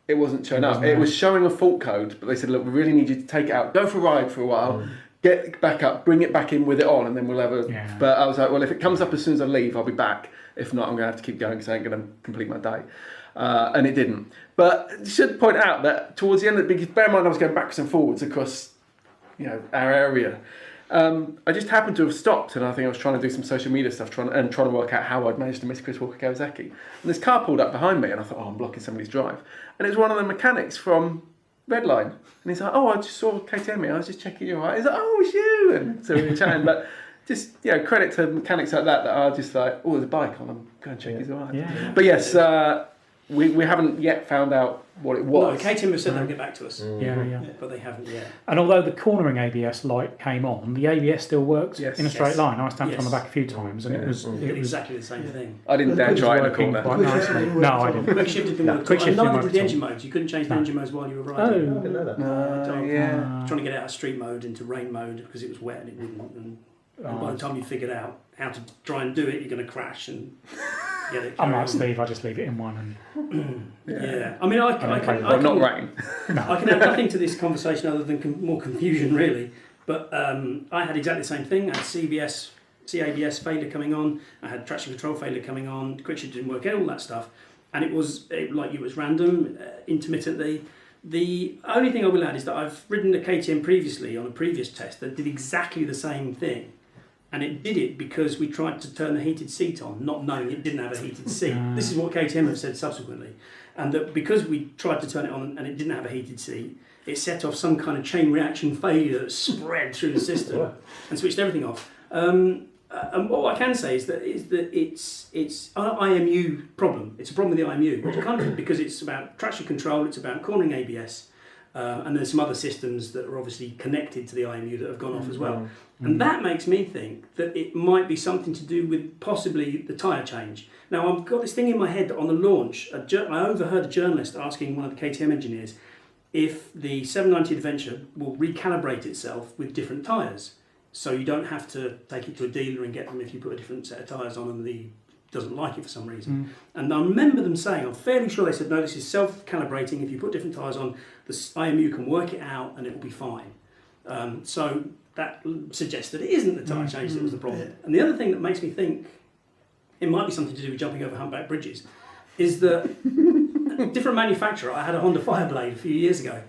[SPEAKER 5] it wasn't showing up. It was showing a fault code, but they said, look, we really need you to take it out, go for a ride for a while, get back up, bring it back in with it on, and then we'll have a.
[SPEAKER 6] Yeah.
[SPEAKER 5] But I was like, well, if it comes up as soon as I leave, I'll be back. If not, I'm going to have to keep going because I ain't going to complete my day. And it didn't. But I should point out that towards the end, because bear in mind I was going backwards and forwards across, our area. I just happened to have stopped, and I think I was trying to do some social media stuff, trying to work out how I'd managed to miss Chris Walker-Kawasaki. And this car pulled up behind me, and I thought, I'm blocking somebody's drive. And it was one of the mechanics from Redline. And he's like, I just saw KTM here, I was just checking you out. He's like, it's you! And so we were chatting, but just, credit to mechanics like that are just like, there's a bike on, I'm going to check his ride.
[SPEAKER 6] Yeah.
[SPEAKER 5] But yes, we haven't yet found out what it
[SPEAKER 3] no,
[SPEAKER 5] was.
[SPEAKER 3] KTM have said they'll get back to us.
[SPEAKER 6] Yeah.
[SPEAKER 3] But they haven't yet.
[SPEAKER 6] And although the cornering ABS light came on, the ABS still works
[SPEAKER 5] Yes.
[SPEAKER 6] in a straight
[SPEAKER 3] Yes.
[SPEAKER 6] line. I stamped
[SPEAKER 3] Yes.
[SPEAKER 6] on the back a few times, and it was
[SPEAKER 3] Exactly the same thing.
[SPEAKER 5] I didn't dare try it in the
[SPEAKER 6] working
[SPEAKER 5] corner.
[SPEAKER 6] quite nicely. No, I didn't.
[SPEAKER 3] Quick shift didn't work.
[SPEAKER 6] quick shift
[SPEAKER 3] And
[SPEAKER 6] didn't
[SPEAKER 3] neither
[SPEAKER 6] work
[SPEAKER 3] did the
[SPEAKER 6] at
[SPEAKER 3] engine
[SPEAKER 6] all.
[SPEAKER 3] modes. You couldn't change the
[SPEAKER 6] No.
[SPEAKER 3] engine modes while you were
[SPEAKER 6] Oh,
[SPEAKER 3] riding.
[SPEAKER 1] I didn't know that.
[SPEAKER 5] Yeah.
[SPEAKER 3] Trying to get out of street mode into rain mode because it was wet and it wouldn't. And by the time you figured out how to try and do it, you're going to crash and get it.
[SPEAKER 6] I'm
[SPEAKER 3] carry
[SPEAKER 6] like
[SPEAKER 3] on.
[SPEAKER 6] Steve, I just leave it in one.
[SPEAKER 3] Yeah. I mean, I can
[SPEAKER 5] Not rain.
[SPEAKER 3] I can add nothing to this conversation other than more confusion, really. But I had exactly the same thing. I had CABS failure coming on. I had traction control failure coming on. Quick shift didn't work out, all that stuff. And it was random, intermittently. The only thing I will add is that I've ridden a KTM previously on a previous test that did exactly the same thing. And it did it because we tried to turn the heated seat on, not knowing it didn't have a heated seat. This is what KTM have said subsequently. And that because we tried to turn it on and it didn't have a heated seat, it set off some kind of chain reaction failure that spread through the system and switched everything off. And what I can say is that it's an IMU problem. It's a problem with the IMU, kind of because it's about traction control, it's about cornering ABS, and there's some other systems that are obviously connected to the IMU that have gone off as well. And that makes me think that it might be something to do with possibly the tyre change. Now, I've got this thing in my head that on the launch, I overheard a journalist asking one of the KTM engineers if the 790 Adventure will recalibrate itself with different tyres. So you don't have to take it to a dealer and get them if you put a different set of tyres on and the doesn't like it for some reason. And I remember them saying, I'm fairly sure they said, no, this is self-calibrating. If you put different tyres on, the IMU can work it out and it will be fine. So that suggests that it isn't the tyre change that was the problem. And the other thing that makes me think it might be something to do with jumping over humpback bridges is that different manufacturer. I had a Honda Fireblade a few years ago,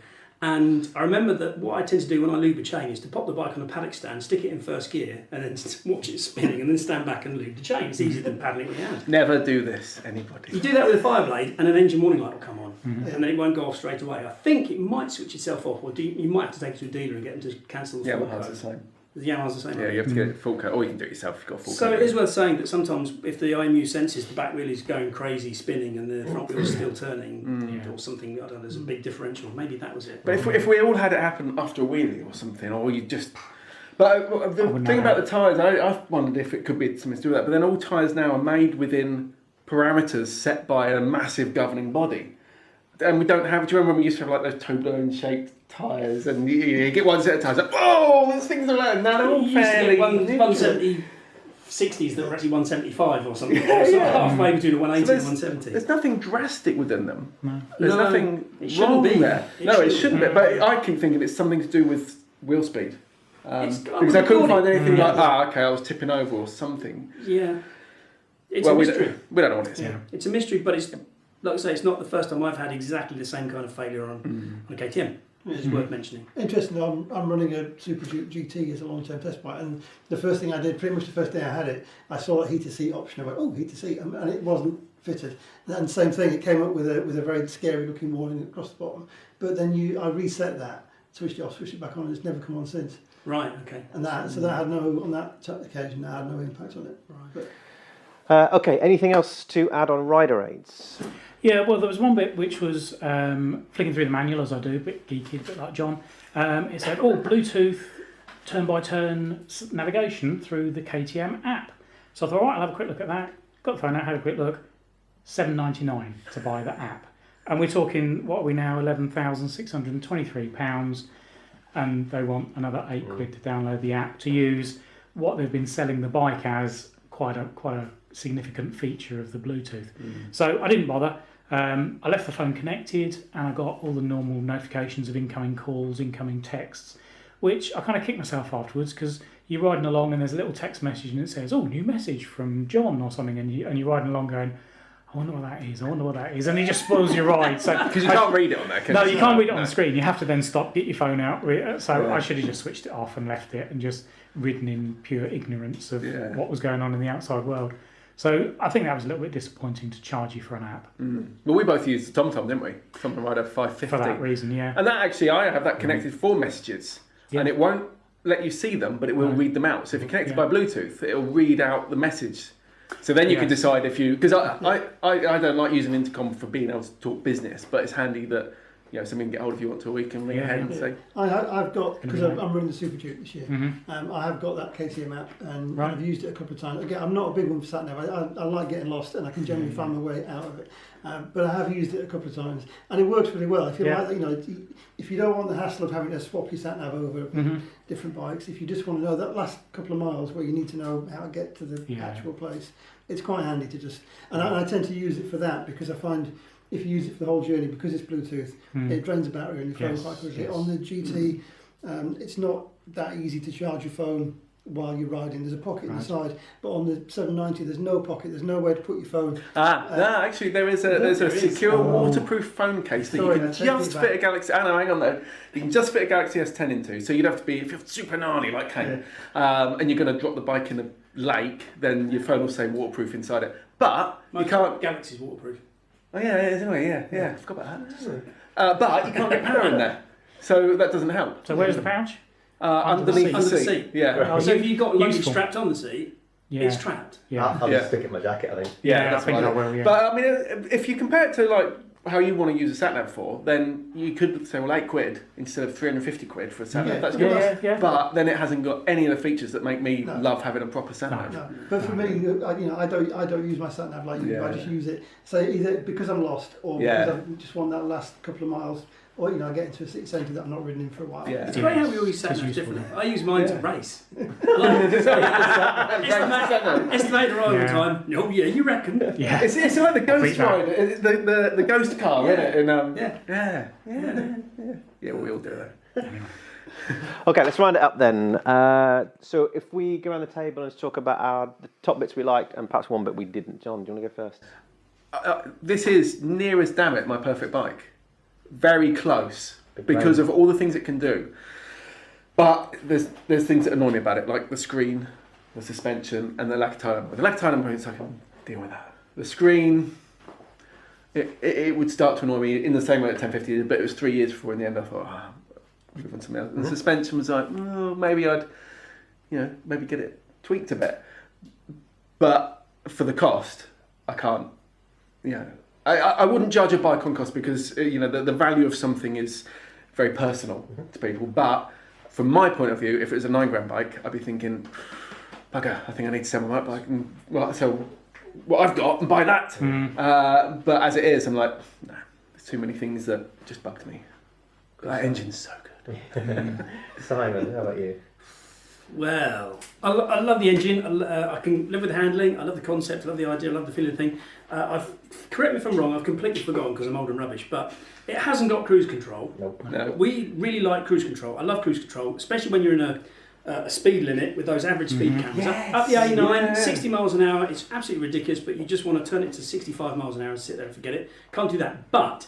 [SPEAKER 3] and I remember that what I tend to do when I lube a chain is to pop the bike on a paddock stand, stick it in first gear, and then watch it spinning, and then stand back and lube the chain. It's easier than paddling with your hand.
[SPEAKER 5] Never do this, anybody.
[SPEAKER 3] You do that with a Fireblade, and an engine warning light will come on, and then it won't go off straight away. I think it might switch itself off, or you might have to take it to a dealer and get them to cancel the full
[SPEAKER 5] Yamaha's
[SPEAKER 3] code.
[SPEAKER 5] the same.
[SPEAKER 3] The Yamaha's the same.
[SPEAKER 5] Yeah, you have to get it full code, or you can do it yourself if you've got a full
[SPEAKER 3] So
[SPEAKER 5] code.
[SPEAKER 3] it is worth saying that sometimes if the IMU senses the back wheel is going crazy, spinning, and the front wheel is still turning, or something, I don't know, there's a big differential. Maybe that was it.
[SPEAKER 5] But if we all had it happen after a wheelie or something, or you just... But the thing about the tyres, I wondered if it could be something to do with that, but then all tyres now are made within parameters set by a massive governing body. And we don't have... Do you remember when we used to have like those Toblerone-shaped tyres, and you get one set of tyres, like, oh, those things are like... Now they're all fairly...
[SPEAKER 3] 170 60s that were actually 175 or something. So halfway between a 180 and 170.
[SPEAKER 5] There's nothing drastic within them.
[SPEAKER 6] No.
[SPEAKER 5] There's
[SPEAKER 3] No,
[SPEAKER 5] nothing
[SPEAKER 3] it shouldn't
[SPEAKER 5] wrong
[SPEAKER 3] be.
[SPEAKER 5] there. It shouldn't be. But I keep thinking it's something to do with wheel speed. Because I couldn't find anything like, okay, I was tipping over or something.
[SPEAKER 3] Yeah. It's a mystery.
[SPEAKER 5] We don't know what it is.
[SPEAKER 6] Yeah.
[SPEAKER 3] It's a mystery, but it's, like I say, it's not the first time I've had exactly the same kind of failure on a KTM. It's worth mentioning.
[SPEAKER 2] Interesting. I'm running a Super Duke GT as a long-term test bike, and the first thing I did, pretty much the first day I had it, I saw a heated seat option. I went, oh, heated seat, and it wasn't fitted. And same thing, it came up with a very scary-looking warning across the bottom. But then I reset that, switched it off, switched it back on, and it's never come on since.
[SPEAKER 3] Right. Okay.
[SPEAKER 2] And so that had on that occasion, that had no impact on it.
[SPEAKER 3] Right.
[SPEAKER 2] But,
[SPEAKER 1] Okay, anything else to add on rider aids?
[SPEAKER 6] Yeah, well, there was one bit which was flicking through the manual, as I do, a bit geeky, a bit like John. It said, Bluetooth turn-by-turn navigation through the KTM app. So I thought, all right, I'll have a quick look at that. Got the phone out, had a quick look. $7.99 to buy the app. And we're talking, what are we now, £11,623. And they want another £8 to download the app to use what they've been selling the bike as quite a significant feature of the Bluetooth. So I didn't bother. I left the phone connected and I got all the normal notifications of incoming calls, incoming texts, which I kind of kicked myself afterwards because you're riding along and there's a little text message and it says, oh, new message from John or something, and you're riding along going, I wonder what that is, and it just spoils your ride. Because
[SPEAKER 5] you can't read it on there, can you?
[SPEAKER 6] No, you can't read it on the screen. You have to then stop, get your phone out. So I should have just switched it off and left it and just ridden in pure ignorance of what was going on in the outside world. So I think that was a little bit disappointing to charge you for an app.
[SPEAKER 5] Well, we both used TomTom, didn't we? TomTom Rider 550.
[SPEAKER 6] For that reason, yeah.
[SPEAKER 5] And that actually, I have that connected for messages. And it won't let you see them, but it will read them out. So if you're connected by Bluetooth, it'll read out the message. So then you can decide if you... Because I don't like using intercom for being able to talk business, but it's handy that somebody can get hold of you once a week and ring ahead and say...
[SPEAKER 2] I've got, because I'm running the Super Duke this year, I have got that KTM app and I've used it a couple of times. Again, I'm not a big one for sat nav. I like getting lost and I can generally find my way out of it. But I have used it a couple of times and it works really well. If you like, if you don't want the hassle of having to swap your sat nav over different bikes, if you just want to know that last couple of miles where you need to know how to get to the actual place, it's quite handy to just... And I tend to use it for that because I find... If you use it for the whole journey, because it's Bluetooth, it drains the battery on your phone quite quickly. On the GT, it's not that easy to charge your phone while you're riding. There's a pocket in the side, but on the 790, there's no pocket. There's nowhere to put your phone.
[SPEAKER 5] Actually, there's a secure waterproof phone case that you can just fit a Galaxy. Hang on though. You can just fit a Galaxy S10 into. So you'd have to be, if you're super gnarly like Kane, and you're going to drop the bike in a lake, then your phone will say waterproof inside it. But you can't.
[SPEAKER 3] Galaxy's waterproof.
[SPEAKER 5] Oh yeah, it is anyway. Yeah. I forgot about that. But you can't get power in there, so that doesn't help.
[SPEAKER 6] So where's the pouch?
[SPEAKER 5] Underneath
[SPEAKER 3] Under
[SPEAKER 5] the
[SPEAKER 3] the
[SPEAKER 5] seat.
[SPEAKER 3] seat.
[SPEAKER 5] Yeah.
[SPEAKER 3] So if you've got luggage
[SPEAKER 6] Useful.
[SPEAKER 3] strapped on the seat, it's trapped.
[SPEAKER 4] I'll just stick it in my jacket, I think.
[SPEAKER 6] Yeah,
[SPEAKER 5] that's
[SPEAKER 6] I think
[SPEAKER 5] what
[SPEAKER 6] I will. Yeah.
[SPEAKER 5] But I mean, if you compare it to like how you want to use a sat nav for, then you could say, well, £8 instead of £350 for a sat nav. That's good enough.
[SPEAKER 6] Yeah.
[SPEAKER 5] But then it hasn't got any of the features that make me love having a proper sat nav.
[SPEAKER 2] No. But for me, I don't use my sat nav like you do. I just use it, say either because I'm lost or because I just want that last couple of miles, or I get into a city centre that I'm not ridden in for a while.
[SPEAKER 3] It's great how we all use sat navs differently. I use mine to race. Estimate arrival time. Oh yeah, you reckon?
[SPEAKER 6] Yeah.
[SPEAKER 5] It's like the Ghost Rider, the Ghost car, isn't it? And,
[SPEAKER 3] Yeah,
[SPEAKER 5] we all do that.
[SPEAKER 1] Okay, let's round it up then. So if we go around the table and talk about the top bits we liked and perhaps one bit we didn't. John, do you want to go first?
[SPEAKER 5] This is near as damn it my perfect bike. Very close because of all the things it can do. But there's things that annoy me about it, like the screen, the suspension, and the lack of tire. The lack of tire points, I can deal with that. The screen, it would start to annoy me in the same way that 1050 did, but it was 3 years before in the end I thought, move on to something else. And the suspension was like, maybe I'd, maybe get it tweaked a bit. But for the cost, I can't, I wouldn't judge a bike on cost because, the value of something is very personal to people. But from my point of view, if it was a $9,000 bike, I'd be thinking, bugger, I think I need to sell my bike and sell what I've got and buy that. But as it is, I'm like, no, there's too many things that just bugged me. That engine's so good.
[SPEAKER 4] Simon, how about you?
[SPEAKER 3] Well, I love the engine. I can live with the handling. I love the concept. I love the idea. I love the feeling of the thing. Correct me if I'm wrong. I've completely forgotten because I'm old and rubbish. But it hasn't got cruise control.
[SPEAKER 4] Nope.
[SPEAKER 5] No.
[SPEAKER 3] We really like cruise control. I love cruise control, especially when you're in a speed limit with those average speed cameras. Up the A9, 60 miles an hour. It's absolutely ridiculous. But you just want to turn it to 65 miles an hour and sit there and forget it. Can't do that. But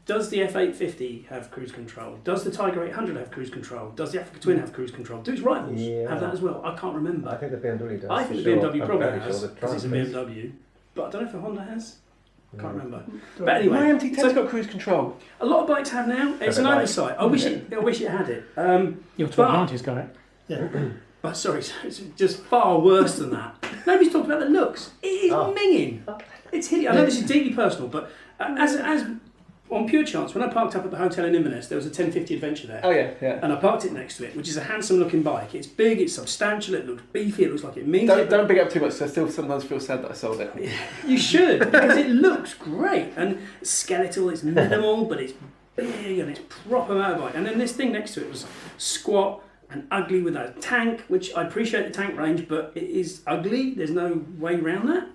[SPEAKER 3] does the F850 have cruise control? Does the Tiger 800 have cruise control? Does the Africa Twin have cruise control? Do its rivals have that as well? I can't remember.
[SPEAKER 4] I think the BMW does.
[SPEAKER 3] I think the BMW probably has because it's a BMW. But I don't know if the Honda has. I can't remember. But anyway,
[SPEAKER 5] My MT10's got cruise control.
[SPEAKER 3] a lot of bikes have now. It's an oversight. I wish it had it.
[SPEAKER 6] Your 1290's got it.
[SPEAKER 2] Yeah.
[SPEAKER 3] But sorry, it's just far worse than that. Nobody's talked about the looks. It is minging. It's hideous. I know this is deeply personal, but as on pure chance, when I parked up at the hotel in Inverness, there was a 1050 Adventure there.
[SPEAKER 5] Oh yeah.
[SPEAKER 3] And I parked it next to it, which is a handsome looking bike. It's big, it's substantial, it looks beefy, it looks like it means it.
[SPEAKER 5] Don't big up too much, so I still sometimes feel sad that I sold it.
[SPEAKER 3] You should, because it looks great. And it's skeletal, it's minimal, but it's big and it's proper motorbike. And then this thing next to it was squat and ugly with a tank, which I appreciate the tank range, but it is ugly. There's no way around that.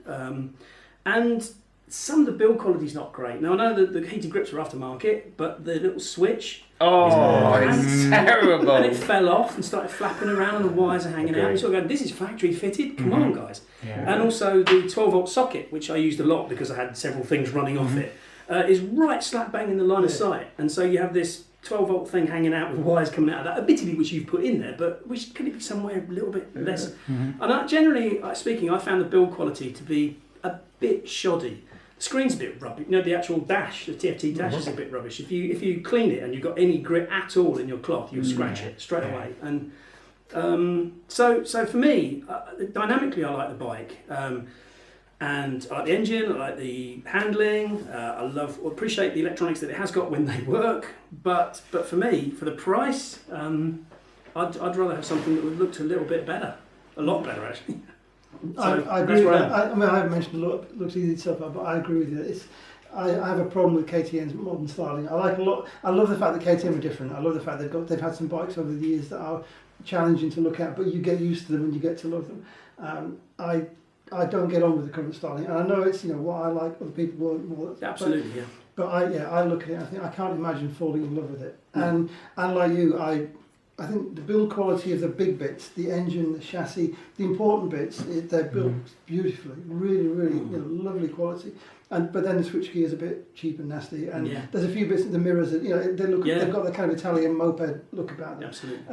[SPEAKER 3] And some of the build quality is not great. Now I know that the heated grips are aftermarket, but the little switch
[SPEAKER 5] it's terrible.
[SPEAKER 3] and it fell off and started flapping around and the wires are hanging out. You sort of go, this is factory fitted, come on guys.
[SPEAKER 6] Yeah.
[SPEAKER 3] And also the 12 volt socket, which I used a lot because I had several things running off it, is right slap bang in the line of sight. And so you have this 12 volt thing hanging out with wires coming out of that, admittedly which you've put in there, but could it be somewhere a little bit less? And generally speaking, I found the build quality to be a bit shoddy. The screen's a bit rubbish. The actual dash, the TFT dash is a bit rubbish. If you clean it and you've got any grit at all in your cloth, you'll scratch it straight away. And so for me, dynamically, I like the bike. And I like the engine, I like the handling, I appreciate the electronics that it has got when they work, but for me, for the price, I'd rather have something that would look a little bit better, a lot better actually.
[SPEAKER 2] I agree with that. I haven't mentioned looks easy stuff, but I agree with you. I have a problem with KTM's modern styling. I love the fact that KTM are different. I love the fact they've had some bikes over the years that are challenging to look at, but you get used to them and you get to love them. I don't get on with the current styling, and I know it's what I like. Other people won't more.
[SPEAKER 3] Absolutely, yeah.
[SPEAKER 2] But I look at it. I think I can't imagine falling in love with it. And like you, I think the build quality of the big bits, the engine, the chassis, the important bits, they're built beautifully, really, really lovely quality. But then the switchgear is a bit cheap and nasty, and there's a few bits of the mirrors that they've got the kind of Italian moped look about them.
[SPEAKER 3] Absolutely.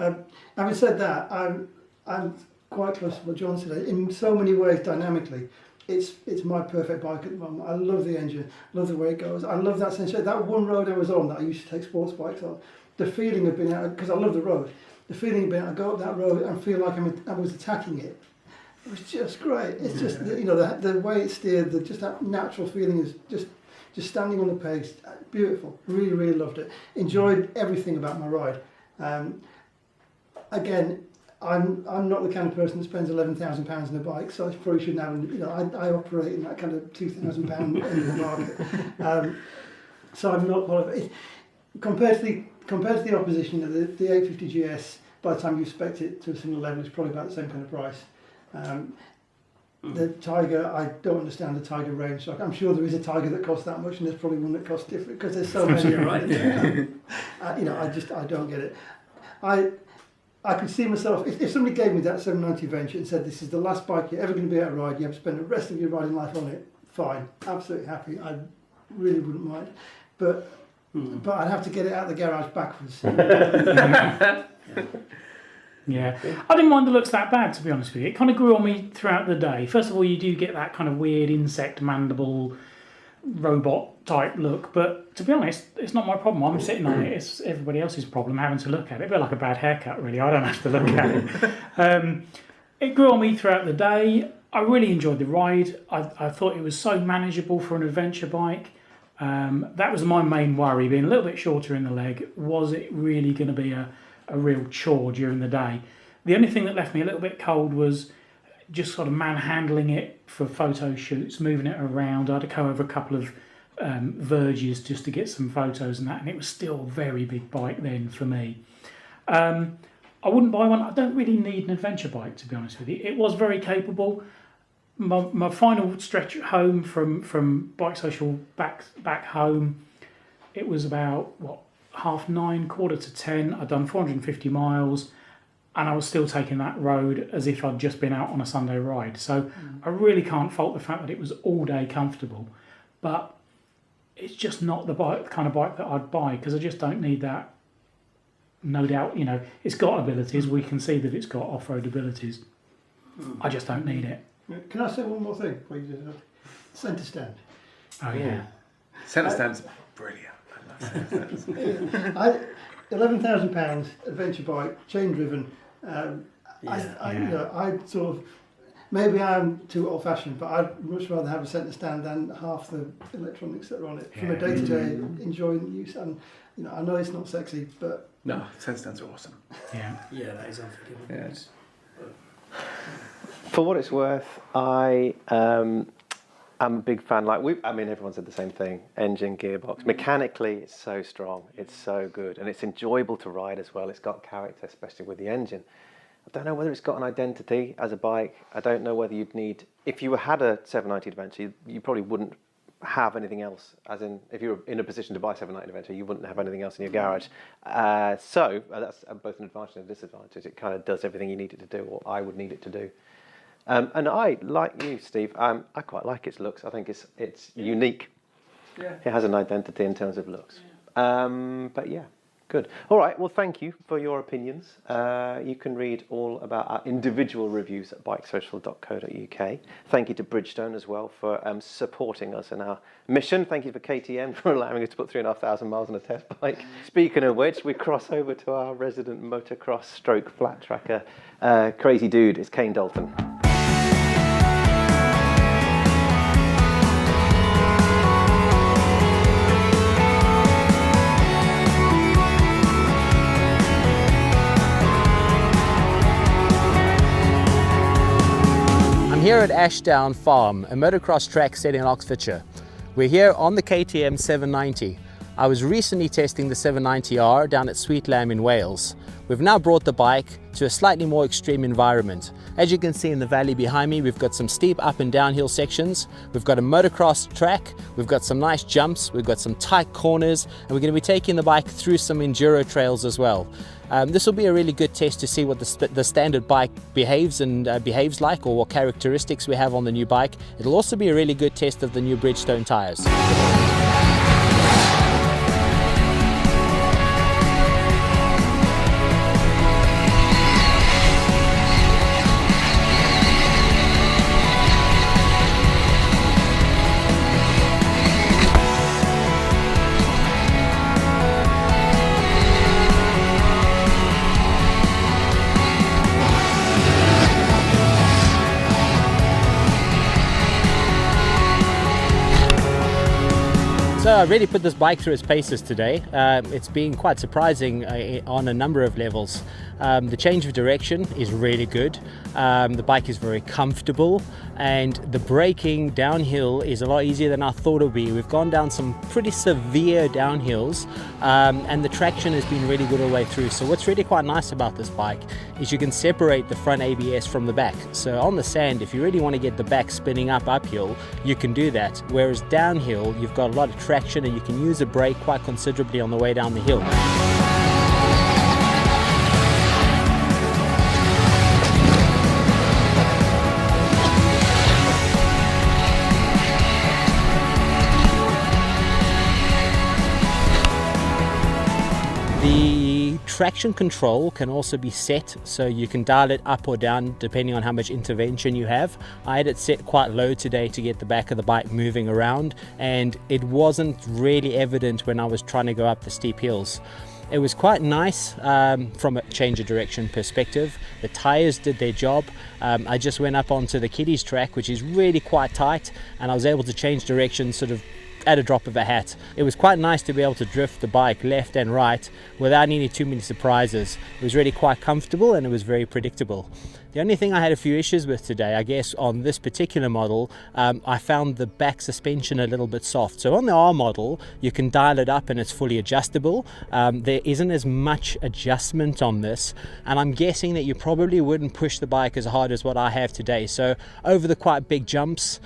[SPEAKER 2] Having said that, I'm quite close to what John said. In so many ways, dynamically, it's my perfect bike at the moment. I love the engine, love the way it goes. I love that sensation. That one road I was on that I used to take sports bikes on, the feeling of being out, because I love the road, the feeling of being able to go up that road and feel like I was attacking it. It was just great. It's just the way it's steered, just that natural feeling is just standing on the pace. Beautiful. Really, really loved it. Enjoyed everything about my ride. Again, I'm not the kind of person that spends £11,000 on a bike, so I probably shouldn't have. I operate in that kind of £2,000 end of the market. So I'm not qualified. Compared to the opposition, the 850 GS, by the time you spec it to a similar level, is probably about the same kind of price. The Tiger, I don't understand the Tiger range. So I'm sure there is a Tiger that costs that much, and there's probably one that costs different because there's so many.
[SPEAKER 3] Right.
[SPEAKER 2] I don't get it. I could see myself, if somebody gave me that 790 Adventure and said, this is the last bike you're ever going to be able to ride, you have to spend the rest of your riding life on it, fine, absolutely happy, I really wouldn't mind. But I'd have to get it out of the garage backwards.
[SPEAKER 6] Yeah, I didn't mind the looks that bad, to be honest with you. It kind of grew on me throughout the day. First of all, you do get that kind of weird insect mandible robot type look, but to be honest, it's not my problem. I'm sitting on it. It's everybody else's problem having to look at it. A bit like a bad haircut, really. I don't have to look at it. It grew on me throughout the day. I really enjoyed the ride. I thought it was so manageable for an adventure bike. That was my main worry, being a little bit shorter in the leg. Was it really going to be a real chore during the day? The only thing that left me a little bit cold was just sort of manhandling it for photo shoots, moving it around. I had to go over a couple of verges just to get some photos and that, and it was still a very big bike then for me. I wouldn't buy one. I don't really need an adventure bike, to be honest with you. It was very capable. My final stretch home from Bike Social back home, it was about, 9:30, 9:45. I'd done 450 miles, and I was still taking that road as if I'd just been out on a Sunday ride. So I really can't fault the fact that it was all day comfortable, but it's just not the kind of bike that I'd buy, because I just don't need that. No doubt, it's got abilities. We can see that it's got off-road abilities. I just don't need it.
[SPEAKER 2] Can I say one more thing before you do that? Centre stand.
[SPEAKER 6] Oh yeah.
[SPEAKER 5] Centre stand's brilliant. I love centre stands.
[SPEAKER 2] £11,000 adventure bike, chain driven. I sort of, maybe I'm too old fashioned, but I'd much rather have a centre stand than half the electronics that are on it from a day to day enjoying the use. And I know it's not sexy, but
[SPEAKER 5] no, centre stands are awesome.
[SPEAKER 3] Yeah, that is unforgivable.
[SPEAKER 5] Yes.
[SPEAKER 1] For what it's worth, I am a big fan. Everyone said the same thing. Engine, gearbox. Mechanically, it's so strong. It's so good. And it's enjoyable to ride as well. It's got character, especially with the engine. I don't know whether it's got an identity as a bike. I don't know whether you'd need... If you had a 790 Adventure, you probably wouldn't have anything else. As in, if you were in a position to buy a 790 Adventure, you wouldn't have anything else in your garage. So that's both an advantage and a disadvantage. It kind of does everything you need it to do, or I would need it to do. And I, like you, Steve, I quite like its looks. I think it's unique. Yeah. It has an identity in terms of looks. Yeah. But yeah, good. All right, well, thank you for your opinions. You can read all about our individual reviews at bikesocial.co.uk. Thank you to Bridgestone as well for supporting us in our mission. Thank you for KTM for allowing us to put 3,500 miles on a test bike. Speaking of which, we cross over to our resident motocross stroke flat tracker. Crazy dude, it's Kane Dalton.
[SPEAKER 7] Here at Ashdown Farm, a motocross track set in Oxfordshire. We're here on the KTM 790. I was recently testing the 790R down at Sweet Lamb in Wales. We've now brought the bike to a slightly more extreme environment. As you can see in the valley behind me, we've got some steep up and downhill sections. We've got a motocross track. We've got some nice jumps. We've got some tight corners, and we're going to be taking the bike through some enduro trails as well. This will be a really good test to see what the standard bike behaves like, or what characteristics we have on the new bike. It'll also be a really good test of the new Bridgestone tyres. So I really put this bike through its paces today. It's been quite surprising on a number of levels. The change of direction is really good. The bike is very comfortable, and the braking downhill is a lot easier than I thought it would be. We've gone down some pretty severe downhills, and the traction has been really good all the way through. So what's really quite nice about this bike is you can separate the front ABS from the back. So on the sand, if you really want to get the back spinning uphill, you can do that. Whereas downhill, you've got a lot of traction and you can use the brake quite considerably on the way down the hill. The traction control can also be set, so you can dial it up or down depending on how much intervention you have. I had it set quite low today to get the back of the bike moving around, and it wasn't really evident when I was trying to go up the steep hills. It was quite nice from a change of direction perspective. The tires did their job. I just went up onto the kiddies track, which is really quite tight, and I was able to change direction sort of at a drop of a hat. It was quite nice to be able to drift the bike left and right without any too many surprises. It was really quite comfortable and it was very predictable. The only thing I had a few issues with today, I guess, on this particular model, I found the back suspension a little bit soft. So on the R model, you can dial it up and it's fully adjustable. There isn't as much adjustment on this, and I'm guessing that you probably wouldn't push the bike as hard as what I have today. So over the quite big jumps,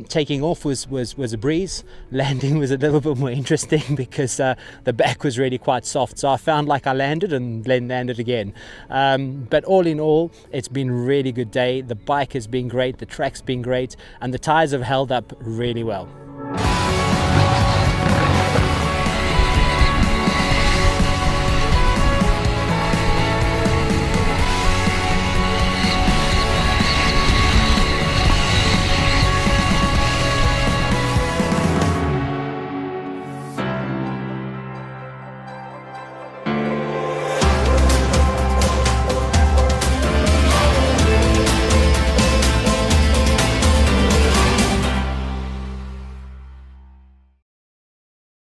[SPEAKER 7] taking off was a breeze. Landing was a little bit more interesting because the back was really quite soft. So I found like I landed and then landed again. But all in all, it's been a really good day. The bike has been great, the track's been great, and the tires have held up really well.